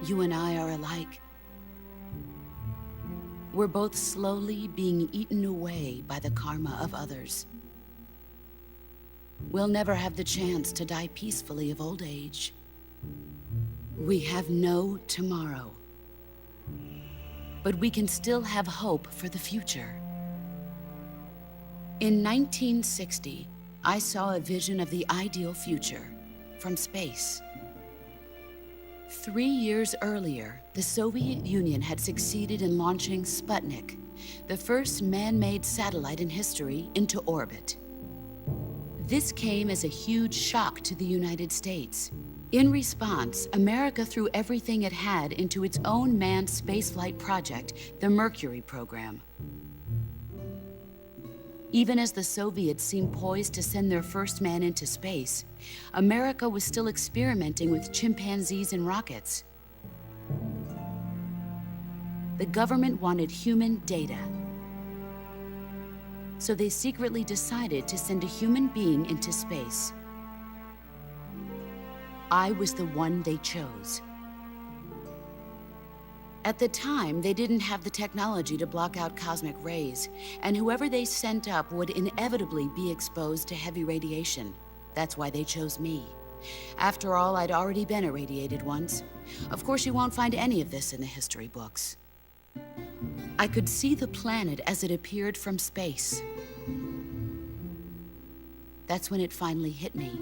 You and I are alike. We're both slowly being eaten away by the karma of others. we'll never have the chance to die peacefully of old age. We have no tomorrow. But we can still have hope for the future. In 1960, I saw a vision of the ideal future from space. 3 years earlier, the Soviet Union had succeeded in launching Sputnik, the first man-made satellite in history, into orbit. This came as a huge shock to the United States. In response, America threw everything it had into its own manned spaceflight project, the Mercury program. Even as the Soviets seemed poised to send their first man into space, America was still experimenting with chimpanzees and rockets. The government wanted human data. So they secretly decided to send a human being into space. I was the one they chose. At the time, they didn't have the technology to block out cosmic rays, and whoever they sent up would inevitably be exposed to heavy radiation. That's why they chose me. After all, I'd already been irradiated once. Of course, you won't find any of this in the history books. I could see the planet as it appeared from space. That's when it finally hit me.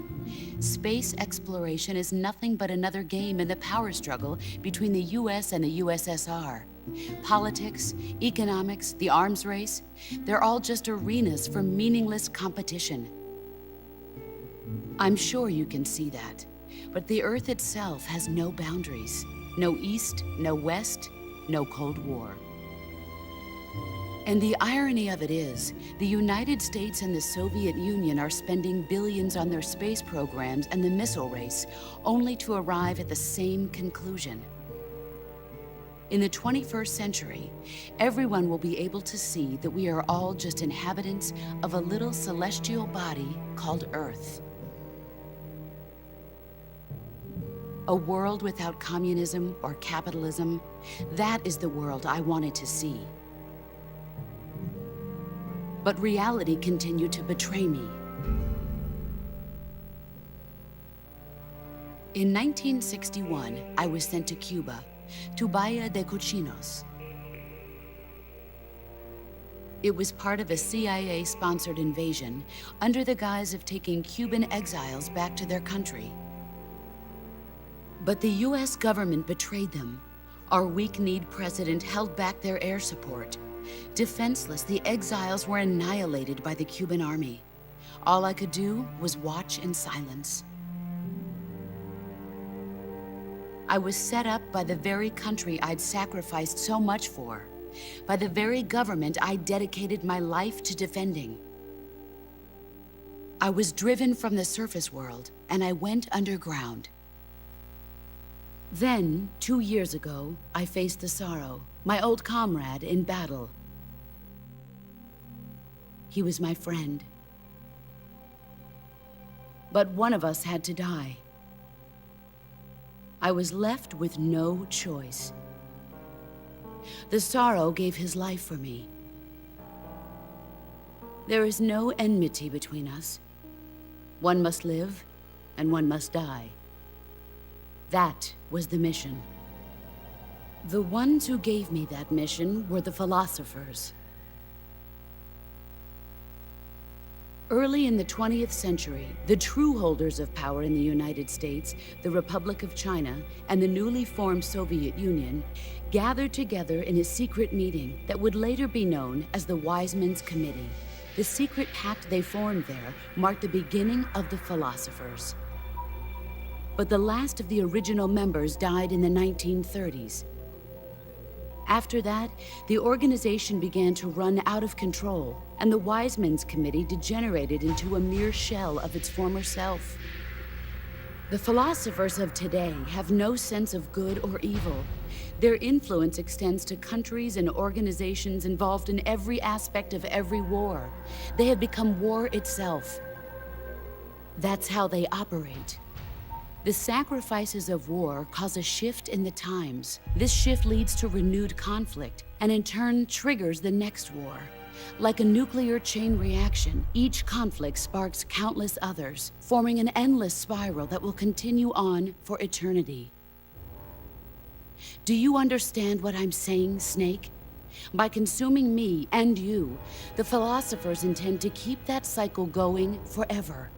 Space exploration is nothing but another game in the power struggle between the US and the USSR. Politics, economics, the arms race, they're all just arenas for meaningless competition. I'm sure you can see that, but the Earth itself has no boundaries. No East, no West, no Cold War. And the irony of it is, the United States and the Soviet Union are spending billions on their space programs and the missile race, only to arrive at the same conclusion. In the 21st century, everyone will be able to see that we are all just inhabitants of a little celestial body called Earth. A world without communism or capitalism, that is the world I wanted to see. But reality continued to betray me. In 1961, I was sent to Cuba, to Bahia de Cochinos. It was part of a CIA-sponsored invasion under the guise of taking Cuban exiles back to their country. But the US government betrayed them. Our weak-kneed president held back their air support. Defenseless, the exiles were annihilated by the Cuban army. All I could do was watch in silence. I was set up by the very country I'd sacrificed so much for, by the very government I dedicated my life to defending. I was driven from the surface world, and I went underground. Then, 2 years ago, I faced the Sorrow, my old comrade in battle. He was my friend. But one of us had to die. I was left with no choice. The Sorrow gave his life for me. There is no enmity between us. One must live, and one must die. That was the mission. The ones who gave me that mission were the philosophers. Early in the 20th century, the true holders of power in the United States, the Republic of China, and the newly formed Soviet Union gathered together in a secret meeting that would later be known as the Wiseman's Committee. The secret pact they formed there marked the beginning of the philosophers. But the last of the original members died in the 1930s. After that, the organization began to run out of control, and the Wiseman's Committee degenerated into a mere shell of its former self. The philosophers of today have no sense of good or evil. Their influence extends to countries and organizations involved in every aspect of every war. They have become war itself. That's how they operate. The sacrifices of war cause a shift in the times. This shift leads to renewed conflict, and in turn triggers the next war. Like a nuclear chain reaction, each conflict sparks countless others, forming an endless spiral that will continue on for eternity. Do you understand what I'm saying, Snake? By consuming me and you, the philosophers intend to keep that cycle going forever.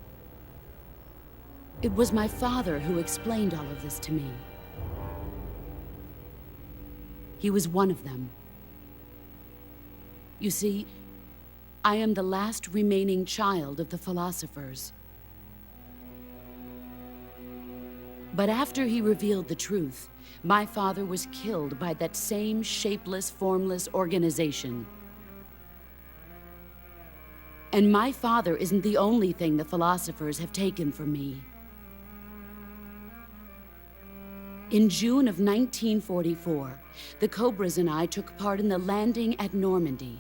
It was my father who explained all of this to me. He was one of them. You see, I am the last remaining child of the philosophers. But after he revealed the truth, my father was killed by that same shapeless, formless organization. And my father isn't the only thing the philosophers have taken from me. In June of 1944, the Cobras and I took part in the landing at Normandy.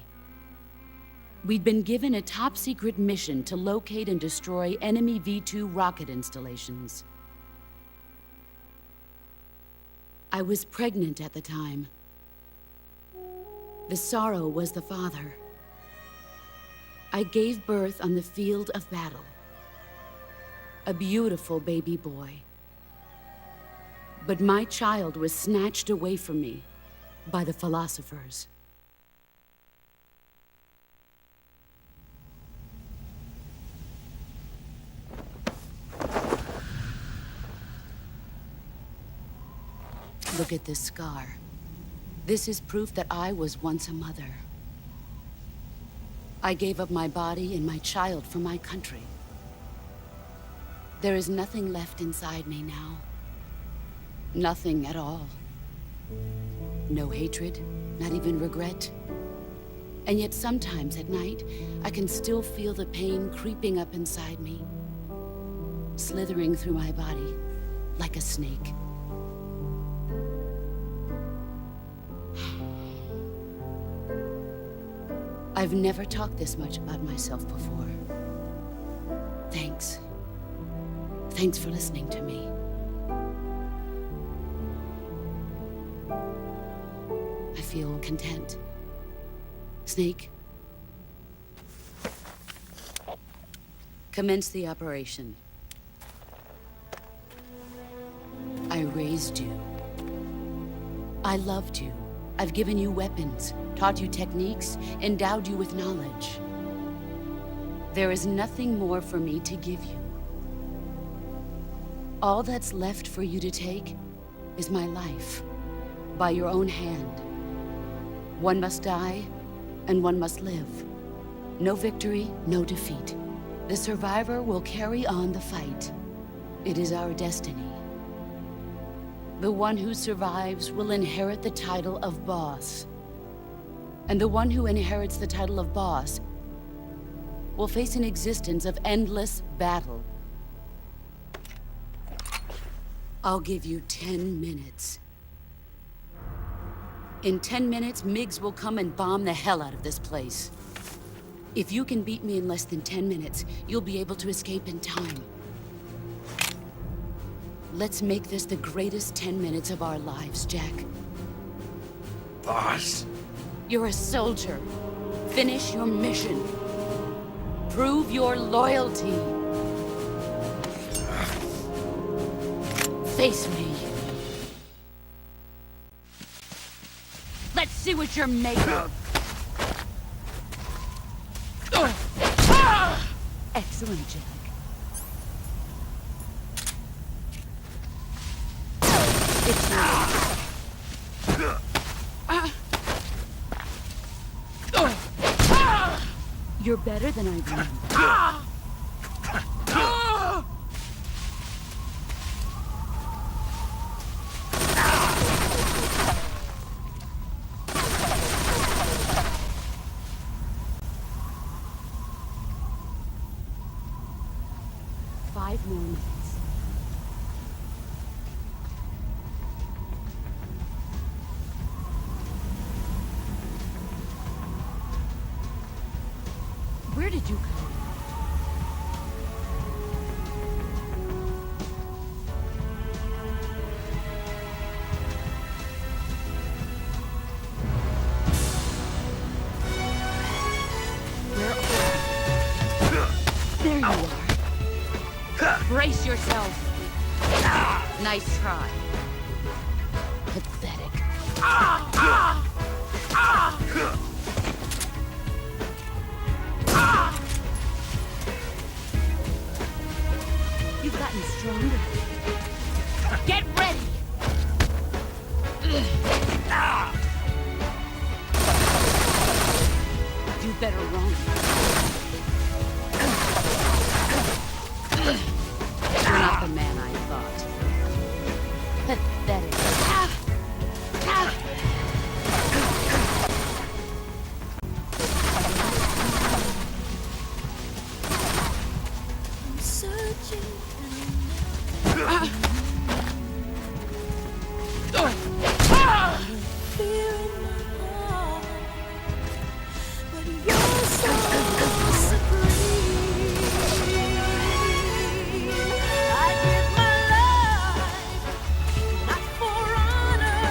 We'd been given a top-secret mission to locate and destroy enemy V-2 rocket installations. I was pregnant at the time. The sorrow was the father. I gave birth on the field of battle. A beautiful baby boy. But my child was snatched away from me by the philosophers. Look at this scar. This is proof that I was once a mother. I gave up my body and my child for my country. There is nothing left inside me now. Nothing at all. No hatred, not even regret. And yet sometimes at night, I can still feel the pain creeping up inside me, slithering through my body like a snake. I've never talked this much about myself before. Thanks. Thanks for listening to me. I feel content. Snake, commence the operation. I raised you. I loved you. I've given you weapons, taught you techniques, endowed you with knowledge. There is nothing more for me to give you. All that's left for you to take is my life, by your own hand. One must die, and one must live. No victory, no defeat. The survivor will carry on the fight. It is our destiny. The one who survives will inherit the title of boss. And the one who inherits the title of boss will face an existence of endless battle. I'll give you 10 minutes. In 10 minutes, MiGs will come and bomb the hell out of this place. If you can beat me in less than 10 minutes, you'll be able to escape in time. Let's make this the greatest 10 minutes of our lives, Jack. Boss. You're a soldier. Finish your mission. Prove your loyalty. Face me. Let's see what you're made of. Excellent, Jack. It's You're better than I remember. Five more minutes. Where did you go? Brace yourself. Nice try. Pathetic. You've gotten stronger. Get ready! You better run. You're not the man I thought. Pathetic. I'm searching fear in my heart, but you're so supreme. I give my life not for honor,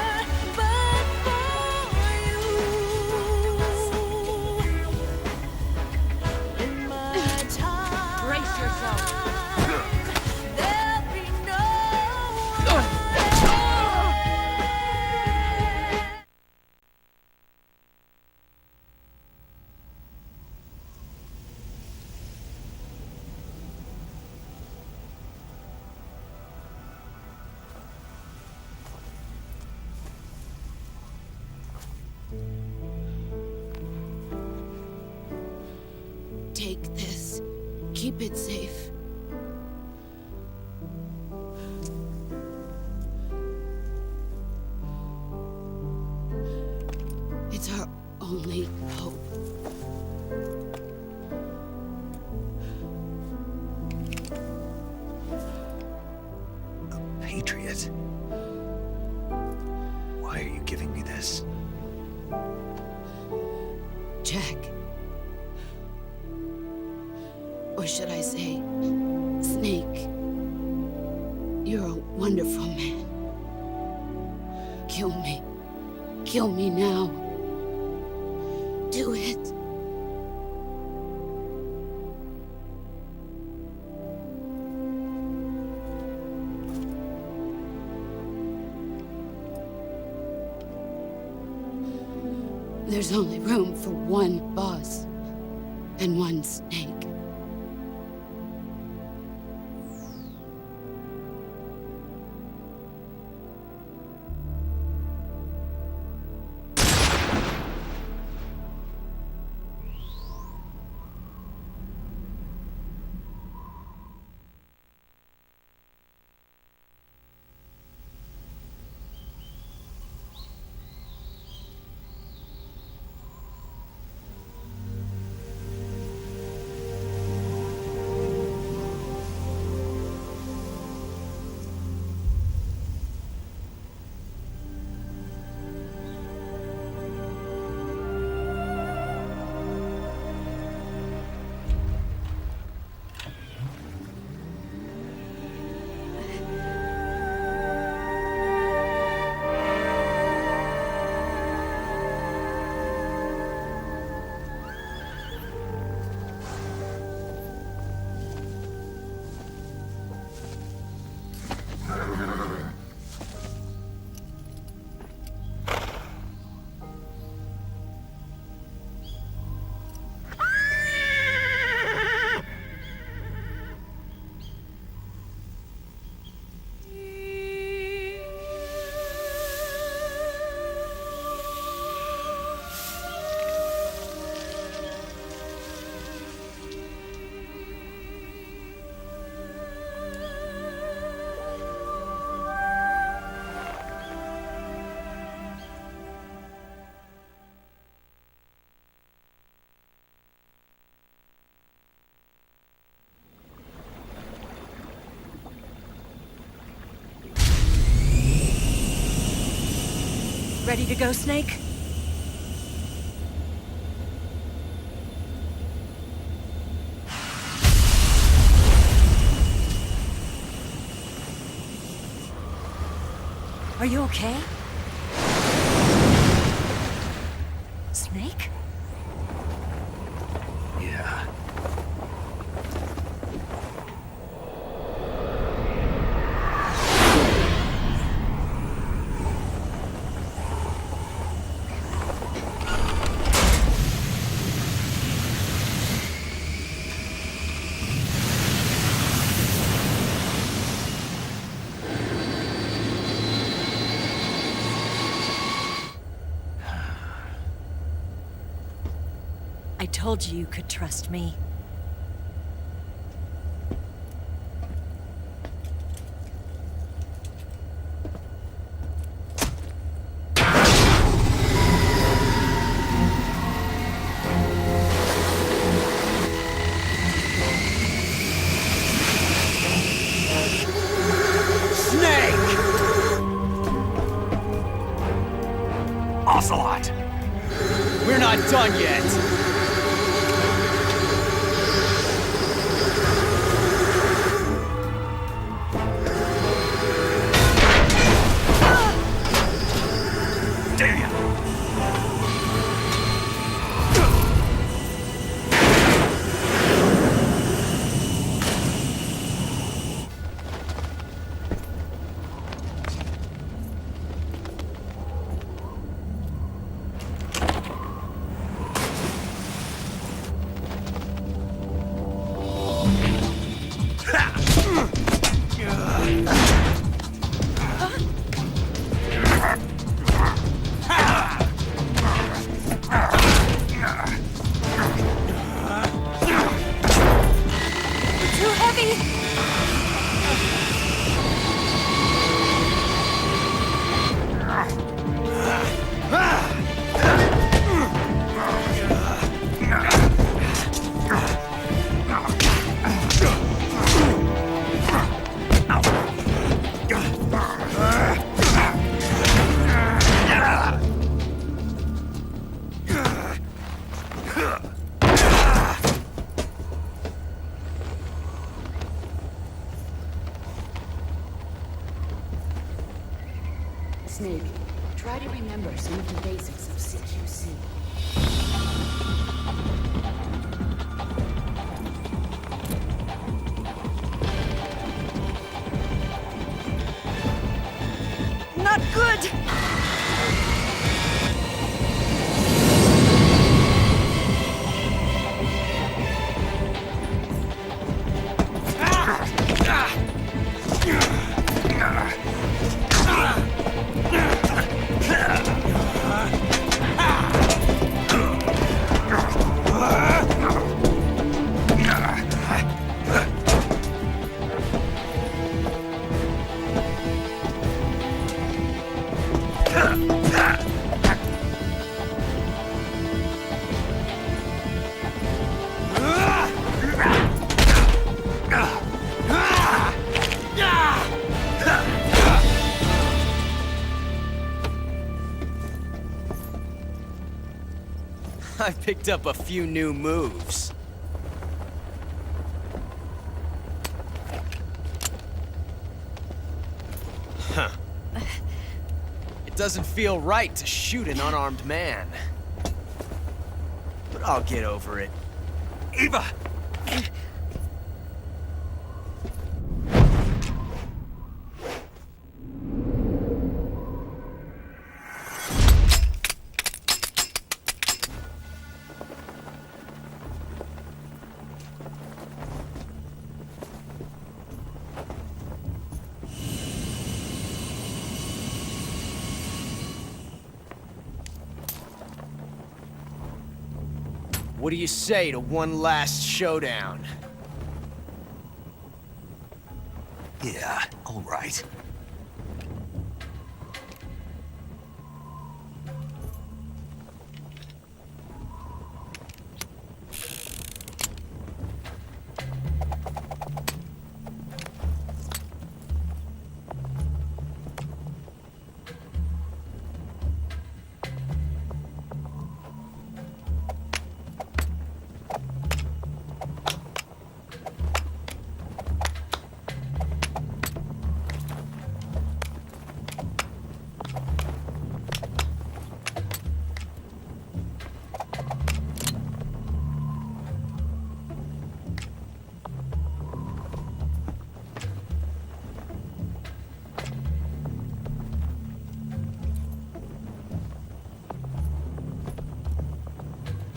but for you. In my time, Brace yourself. there'll be no Take this. Keep it safe. It's our only hope. Patriot. Why are you giving me this? Jack. Or should I say, Snake. You're a wonderful man. Kill me. Kill me now. Do it. There's only room for one boss and one snake. Ready to go, Snake? Are you okay? Snake? Yeah. I told you you could trust me. Ocelot! We're not done yet! Damn! Too heavy! Snake, try to remember some of the basics of CQC. Not good! I picked up a few new moves. Huh. It doesn't feel right to shoot an unarmed man. But I'll get over it. Eva! What do you say to one last showdown? Yeah, all right.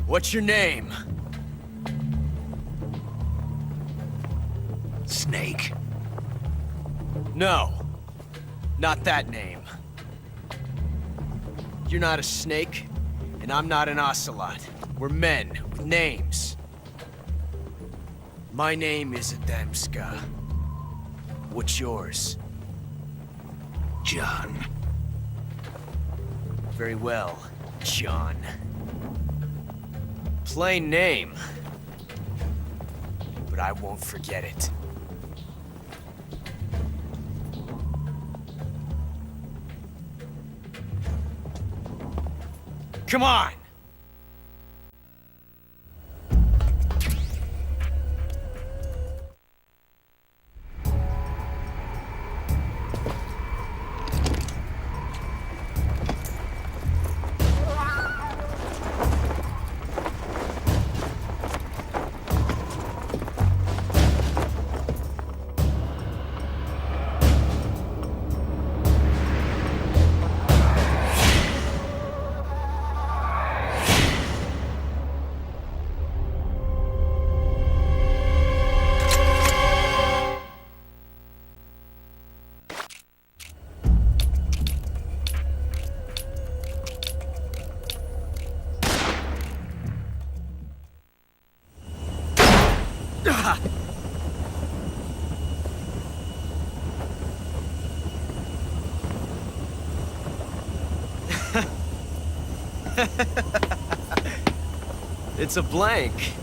What's your name? Snake. No. Not that name. You're not a snake, and I'm not an ocelot. We're men with names. My name is Adamska. What's yours? John. Very well, John. Plain name. But I won't forget it. Come on! It's a blank.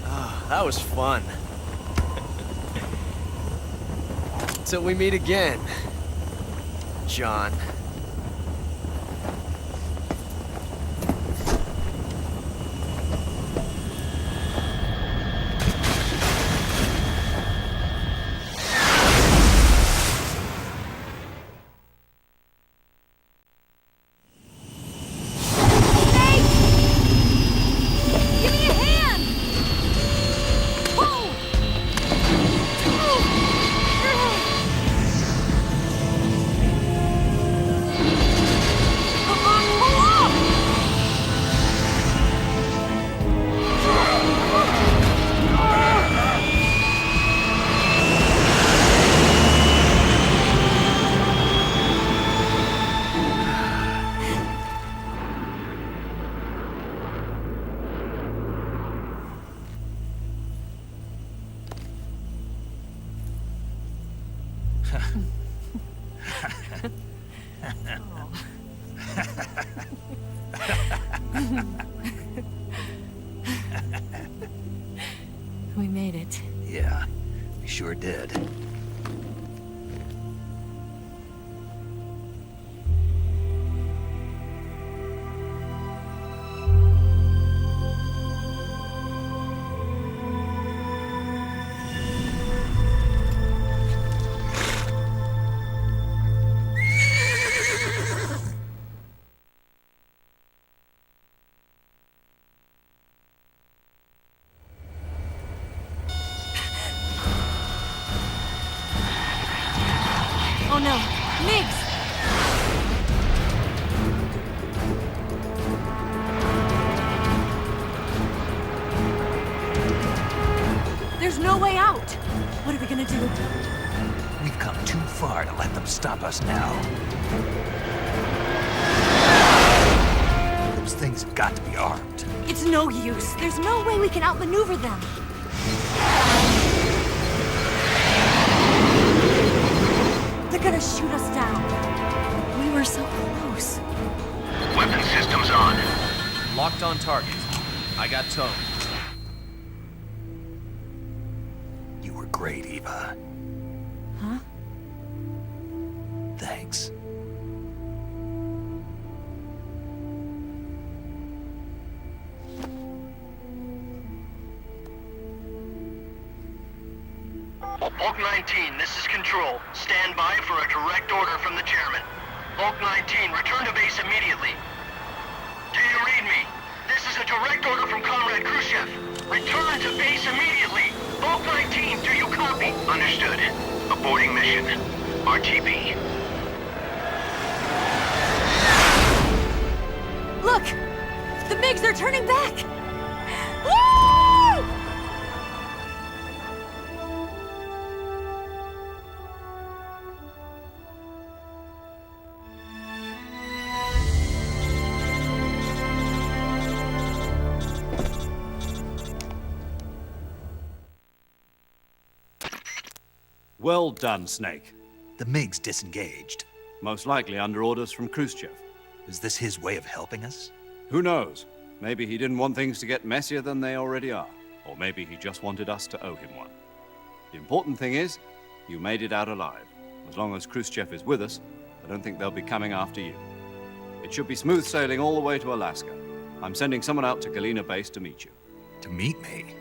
Ah, that was fun. Till we meet again, John. We made it. Yeah, we sure did. Oh no, Migs! There's no way out! What are we gonna do? We've come too far to let them stop us now. Those things have got to be armed. It's no use. There's no way we can outmaneuver them. They're gonna shoot us down. We were so close. Weapon systems on. Locked on target. I got towed. You were great, Eva. Huh? Thanks. Hulk 19, this is Control. Stand by for a direct order from the chairman. Hulk 19, return to base immediately. Do you read me? This is a direct order from Comrade Khrushchev. Return to base immediately. Hulk 19, do you copy? Understood. Aborting mission. RTB. Look! The MiGs are turning back! Woo! Well done, Snake. The MiG's disengaged. Most likely under orders from Khrushchev. Is this his way of helping us? Who knows? Maybe he didn't want things to get messier than they already are. Or maybe he just wanted us to owe him one. The important thing is, you made it out alive. As long as Khrushchev is with us, I don't think they'll be coming after you. It should be smooth sailing all the way to Alaska. I'm sending someone out to Galena Base to meet you. To meet me?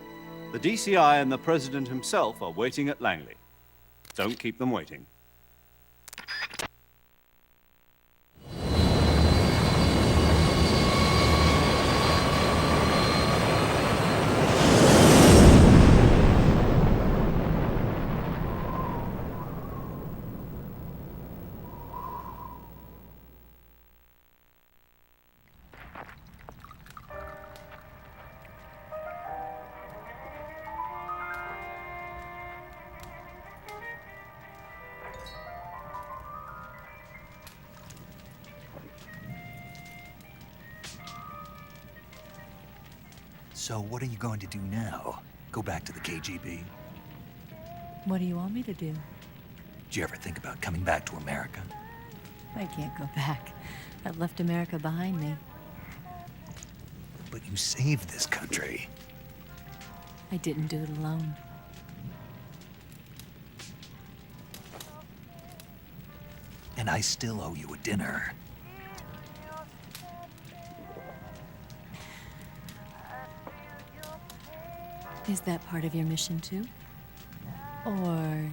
The DCI and the President himself are waiting at Langley. Don't keep them waiting. So what are you going to do now? Go back to the KGB? What do you want me to do? Did you ever think about coming back to America? I can't go back. I've left America behind me. But you saved this country. I didn't do it alone. And I still owe you a dinner. Is that part of your mission too? Or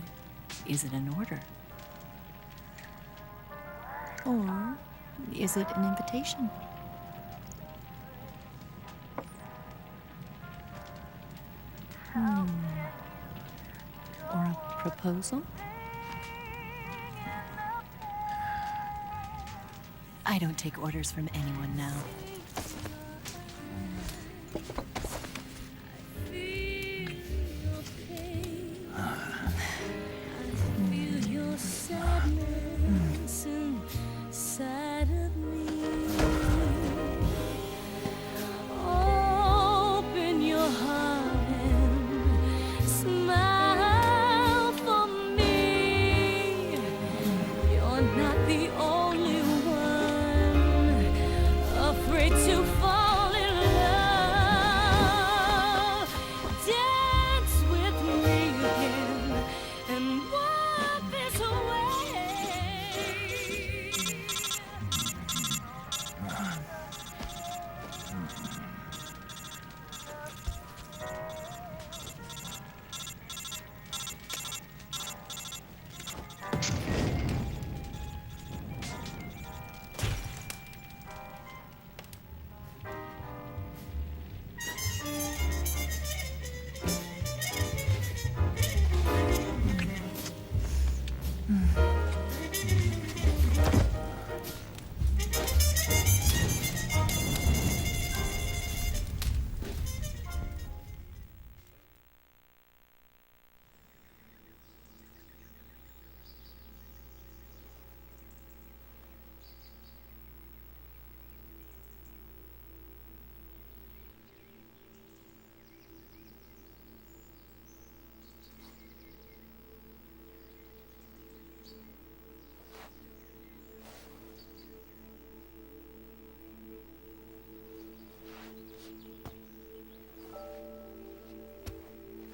is it an order? Or is it an invitation? Or a proposal? I don't take orders from anyone now.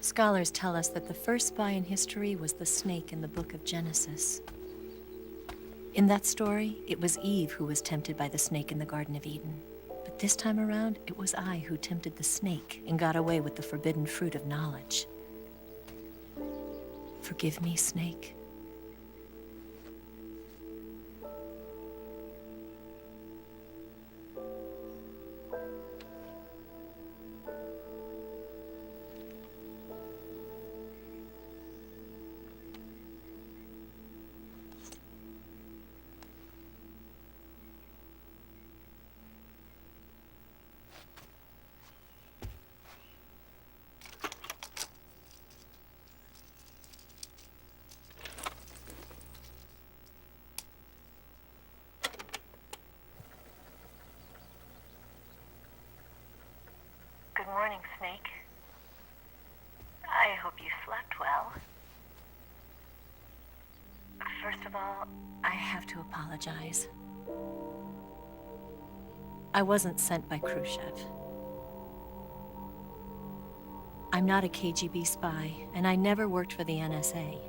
Scholars tell us that the first spy in history was the snake in the book of Genesis. In that story, it was Eve who was tempted by the snake in the Garden of Eden. But this time around, it was I who tempted the snake and got away with the forbidden fruit of knowledge. Forgive me, Snake. Good morning, Snake. I hope you slept well. First of all, I have to apologize. I wasn't sent by Khrushchev. I'm not a KGB spy, and I never worked for the NSA.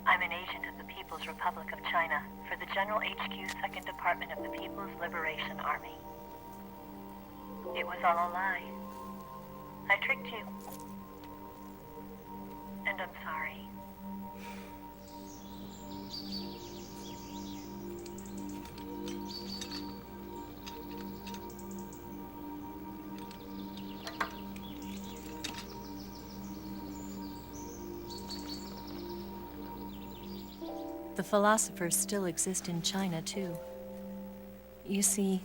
I'm an agent of the People's Republic of China for the General HQ 2nd Department of the People's Liberation Army. It was all a lie. I tricked you. And I'm sorry. The philosophers still exist in China, too. You see,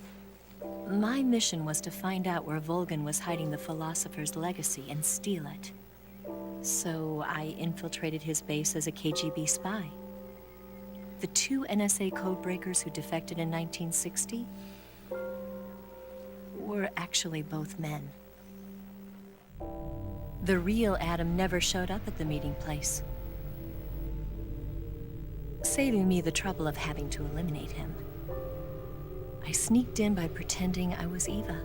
my mission was to find out where Volgin was hiding the philosopher's legacy and steal it. So I infiltrated his base as a KGB spy. The 2 NSA codebreakers who defected in 1960 were actually both men. The real Adam never showed up at the meeting place, saving me the trouble of having to eliminate him. I sneaked in by pretending I was Eva.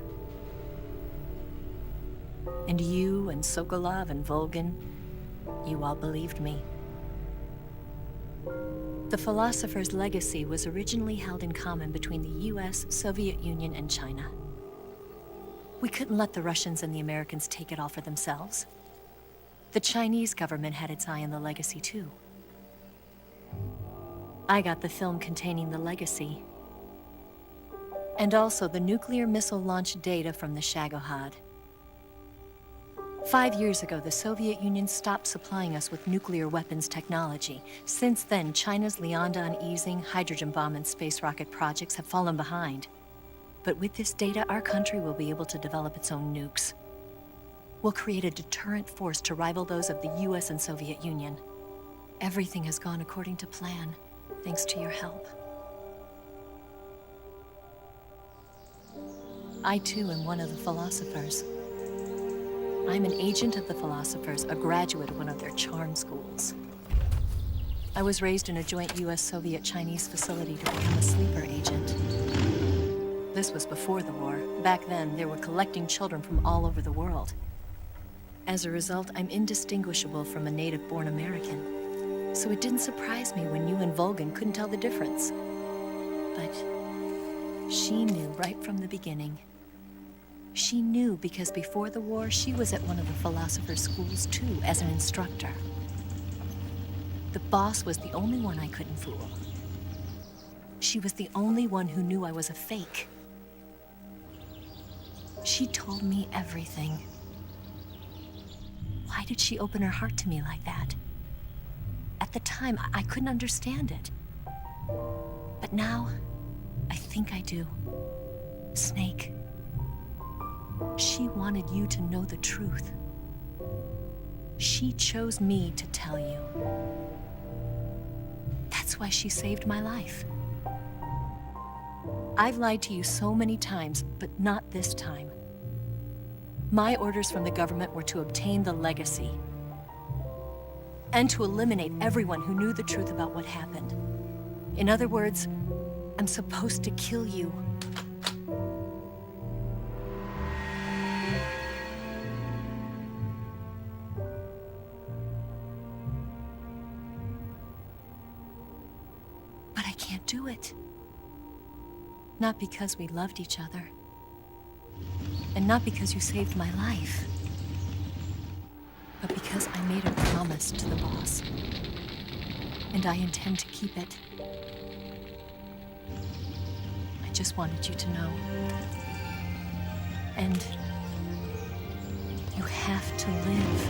And you and Sokolov and Volgin, you all believed me. The philosopher's legacy was originally held in common between the US, Soviet Union, and China. We couldn't let the Russians and the Americans take it all for themselves. The Chinese government had its eye on the legacy, too. I got the film containing the legacy, and also the nuclear missile launch data from the Shagohod. 5 years ago, the Soviet Union stopped supplying us with nuclear weapons technology. Since then, China's Liaodong easing, hydrogen bomb, and space rocket projects have fallen behind. But with this data, our country will be able to develop its own nukes. We'll create a deterrent force to rival those of the US and Soviet Union. Everything has gone according to plan, thanks to your help. I, too, am one of the philosophers. I'm an agent of the philosophers, a graduate of one of their charm schools. I was raised in a joint US-Soviet-Chinese facility to become a sleeper agent. This was before the war. Back then, they were collecting children from all over the world. As a result, I'm indistinguishable from a native-born American. So it didn't surprise me when you and Volgin couldn't tell the difference. But she knew right from the beginning. She knew because before the war, she was at one of the philosopher's schools too, as an instructor. The boss was the only one I couldn't fool. She was the only one who knew I was a fake. She told me everything. Why did she open her heart to me like that? At the time, I couldn't understand it. But now, I think I do. Snake. She wanted you to know the truth. She chose me to tell you. That's why she saved my life. I've lied to you so many times, but not this time. My orders from the government were to obtain the legacy and to eliminate everyone who knew the truth about what happened. In other words, I'm supposed to kill you. But I can't do it. Not because we loved each other. And not because you saved my life. But because I made a promise to the boss. And I intend to keep it. I just wanted you to know. And you have to live.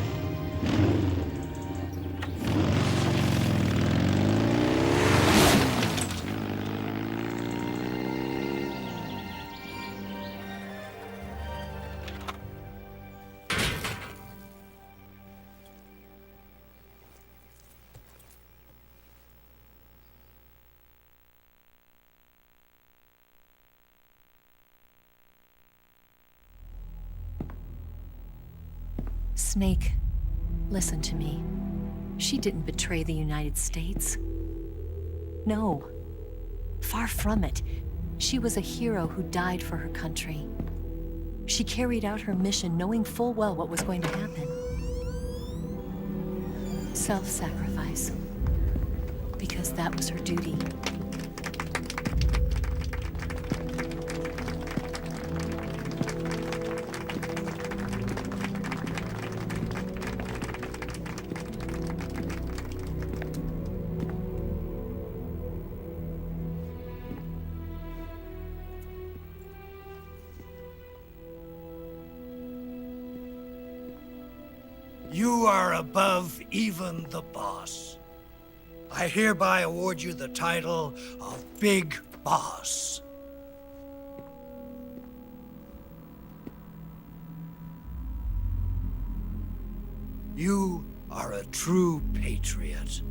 Snake, listen to me. She didn't betray the United States. No. Far from it. She was a hero who died for her country. She carried out her mission knowing full well what was going to happen. Self-sacrifice. Because that was her duty. You are above even the boss. I hereby award you the title of Big Boss. You are a true patriot.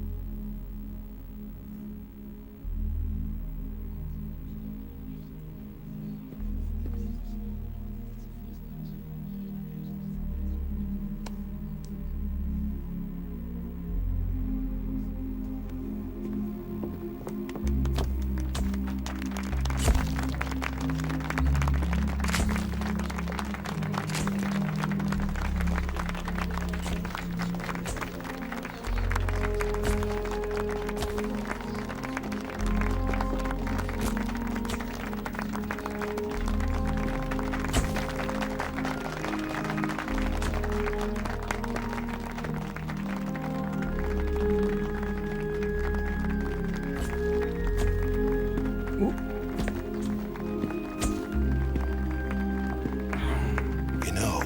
You know,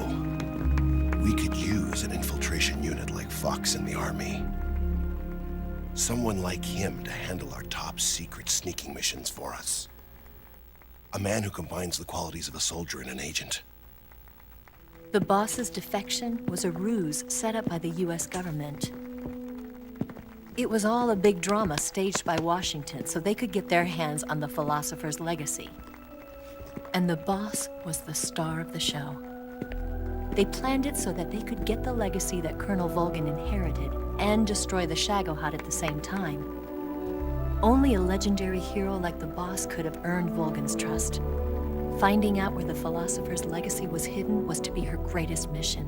we could use an infiltration unit like Fox in the army. Someone like him to handle our top secret sneaking missions for us. A man who combines the qualities of a soldier and an agent. The boss's defection was a ruse set up by the US government. It was all a big drama staged by Washington so they could get their hands on the philosopher's legacy. And the boss was the star of the show. They planned it so that they could get the legacy that Colonel Volgin inherited and destroy the Shagohod at the same time. Only a legendary hero like the boss could have earned Volgin's trust. Finding out where the philosopher's legacy was hidden was to be her greatest mission.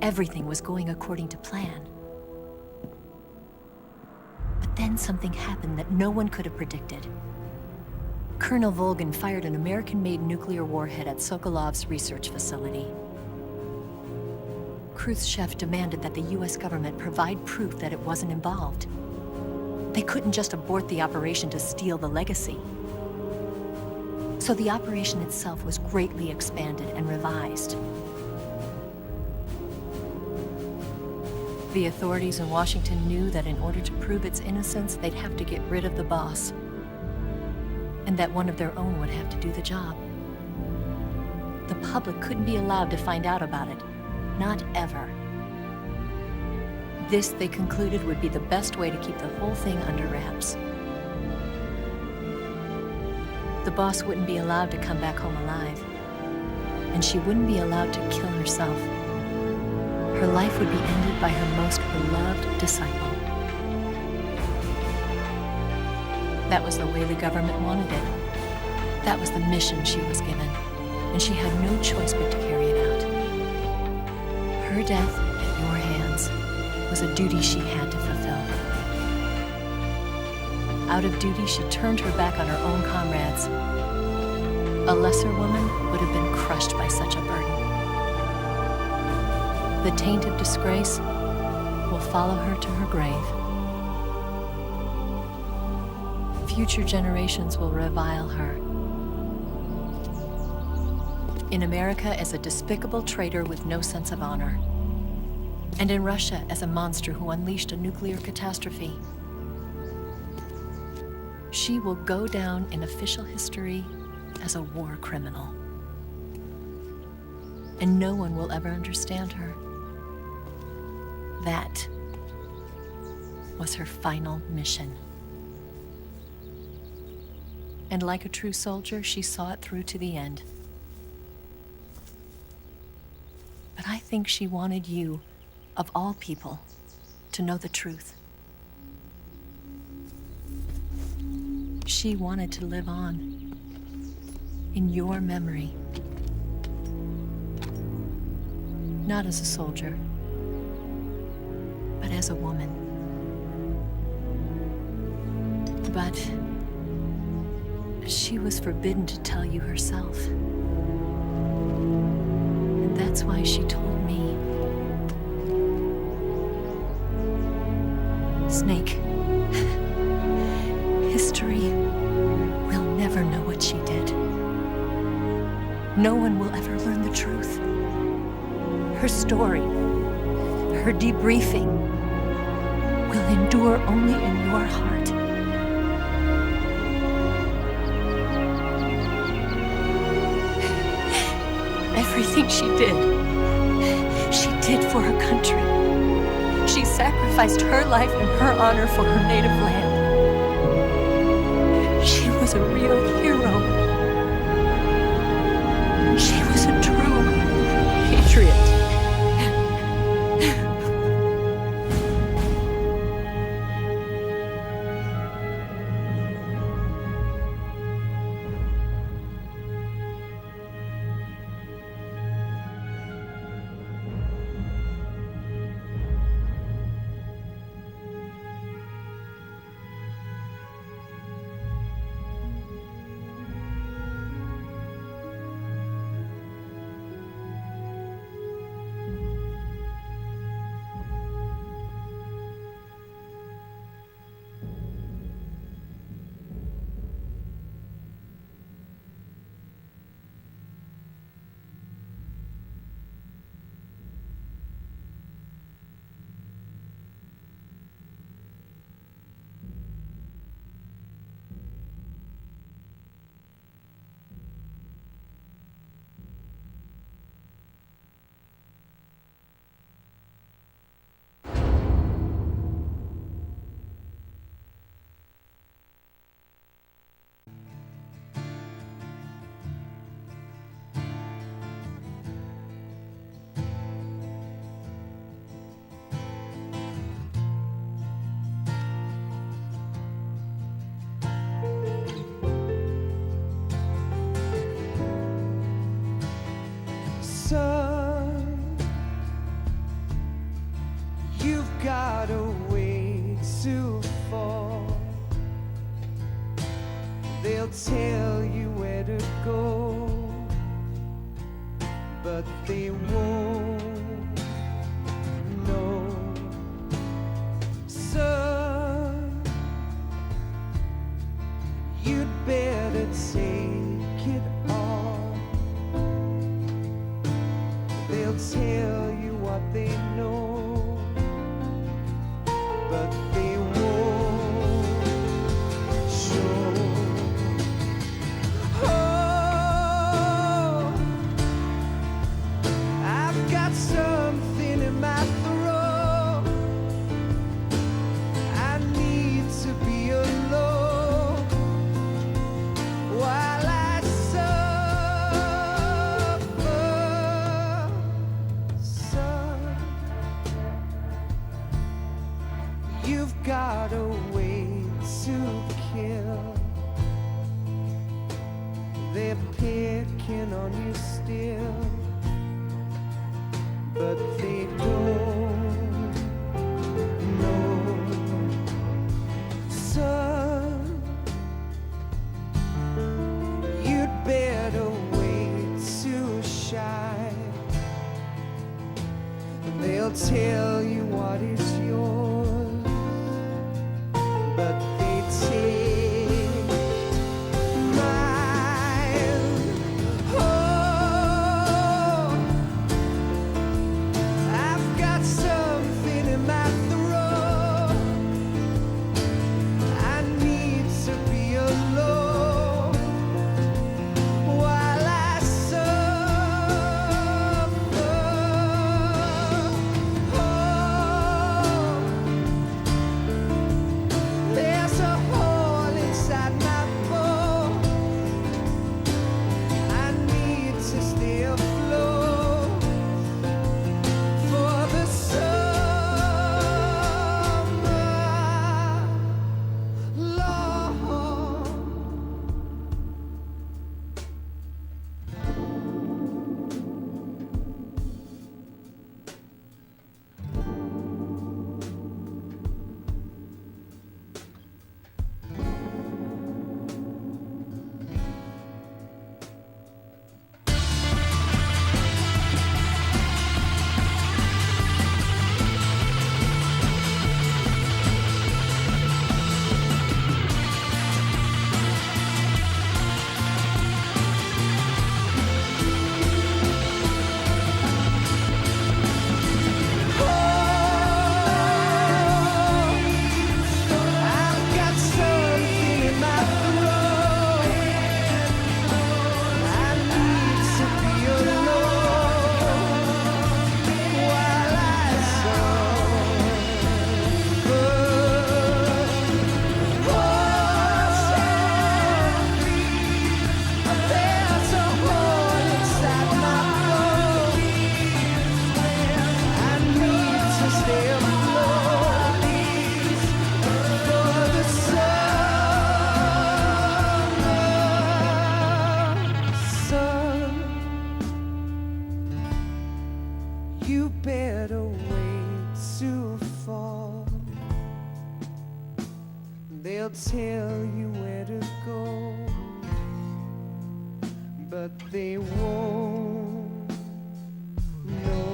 Everything was going according to plan. But then something happened that no one could have predicted. Colonel Volgin fired an American-made nuclear warhead at Sokolov's research facility. Khrushchev demanded that the US government provide proof that it wasn't involved. They couldn't just abort the operation to steal the legacy. So the operation itself was greatly expanded and revised. The authorities in Washington knew that in order to prove its innocence, they'd have to get rid of the boss, and that one of their own would have to do the job. The public couldn't be allowed to find out about it, not ever. This, they concluded, would be the best way to keep the whole thing under wraps. The boss wouldn't be allowed to come back home alive, and she wouldn't be allowed to kill herself. Her life would be ended by her most beloved disciple. That was the way the government wanted it. That was the mission she was given, and she had no choice but to carry it out. Her death at your hands was a duty she had to fulfill. Out of duty, she turned her back on her own comrades. A lesser woman would have been crushed by such a burden. The taint of disgrace will follow her to her grave. Future generations will revile her. In America as a despicable traitor with no sense of honor. And in Russia as a monster who unleashed a nuclear catastrophe. She will go down in official history as a war criminal. And no one will ever understand her. That was her final mission. And like a true soldier, she saw it through to the end. But I think she wanted you, of all people, to know the truth. She wanted to live on. In your memory. Not as a soldier, but as a woman. But she was forbidden to tell you herself. And that's why she told me. Snake, history will never know what she did. No one will ever learn the truth. Her story, her debriefing, will endure only in your heart. Everything she did for her country. She sacrificed her life and her honor for her native land. She was a real hero. She was a true patriot. Son, you've got a way to fall. They'll tell you where to go, but they won't know. Son, you'd better take it all. They'll tell you what they know, but they won't show. Oh, I've got something in my throat. I need to be alone while I suffer. Son, you've got a way to kill. They're picking on you still, but they don't know. Son, you'd better wait to shine. They'll tell you what is yours, but they take mine. Oh, I've got some They'll tell you where to go, but they won't know.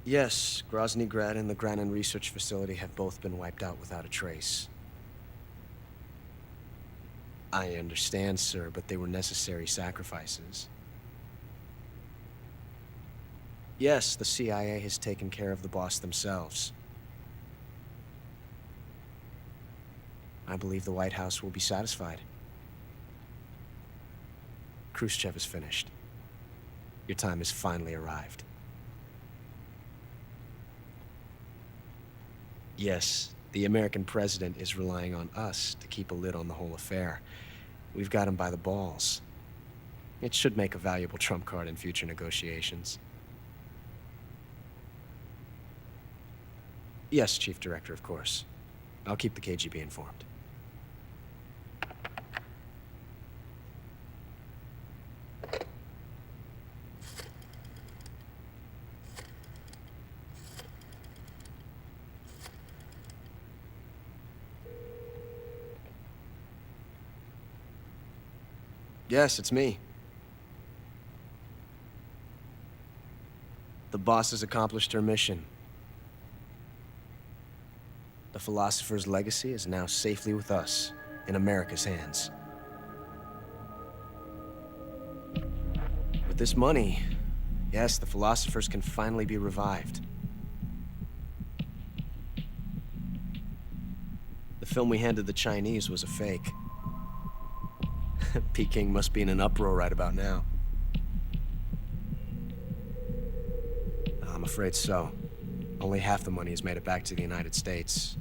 Yes, Grozny Grad and the Granin Research Facility have both been wiped out without a trace. I understand, sir, but they were necessary sacrifices. Yes, the CIA has taken care of the boss themselves. I believe the White House will be satisfied. Khrushchev is finished. Your time has finally arrived. Yes, the American president is relying on us to keep a lid on the whole affair. We've got him by the balls. It should make a valuable trump card in future negotiations. Yes, Chief Director, of course. I'll keep the KGB informed. Yes, it's me. The boss has accomplished her mission. The philosopher's legacy is now safely with us, in America's hands. With this money, yes, the philosophers can finally be revived. The film we handed the Chinese was a fake. Peking must be in an uproar right about now. I'm afraid so. Only half the money has made it back to the United States.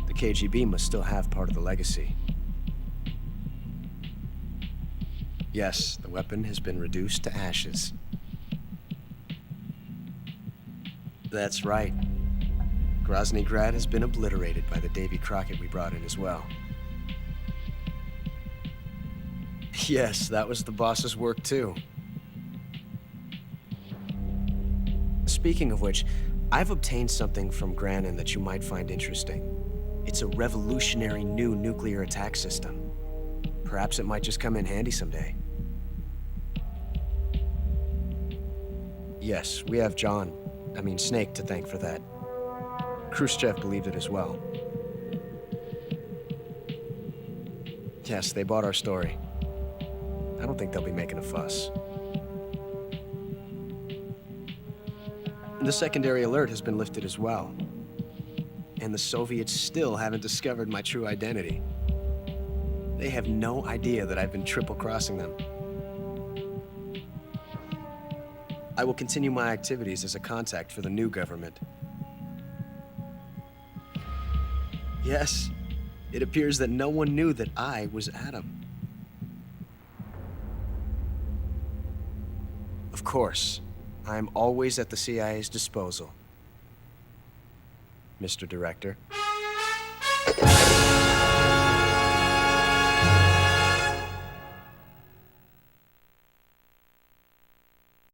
The KGB must still have part of the legacy. Yes, the weapon has been reduced to ashes. That's right. Grozny Grad has been obliterated by the Davy Crockett we brought in as well. Yes, that was the boss's work too. Speaking of which, I've obtained something from Granin that you might find interesting. It's a revolutionary new nuclear attack system. Perhaps it might just come in handy someday. Yes, we have Snake to thank for that. Khrushchev believed it as well. Yes, they bought our story. I don't think they'll be making a fuss. The secondary alert has been lifted as well. And the Soviets still haven't discovered my true identity. They have no idea that I've been triple-crossing them. I will continue my activities as a contact for the new government. Yes, it appears that no one knew that I was Adam. Of course, I am always at the CIA's disposal, Mr. Director.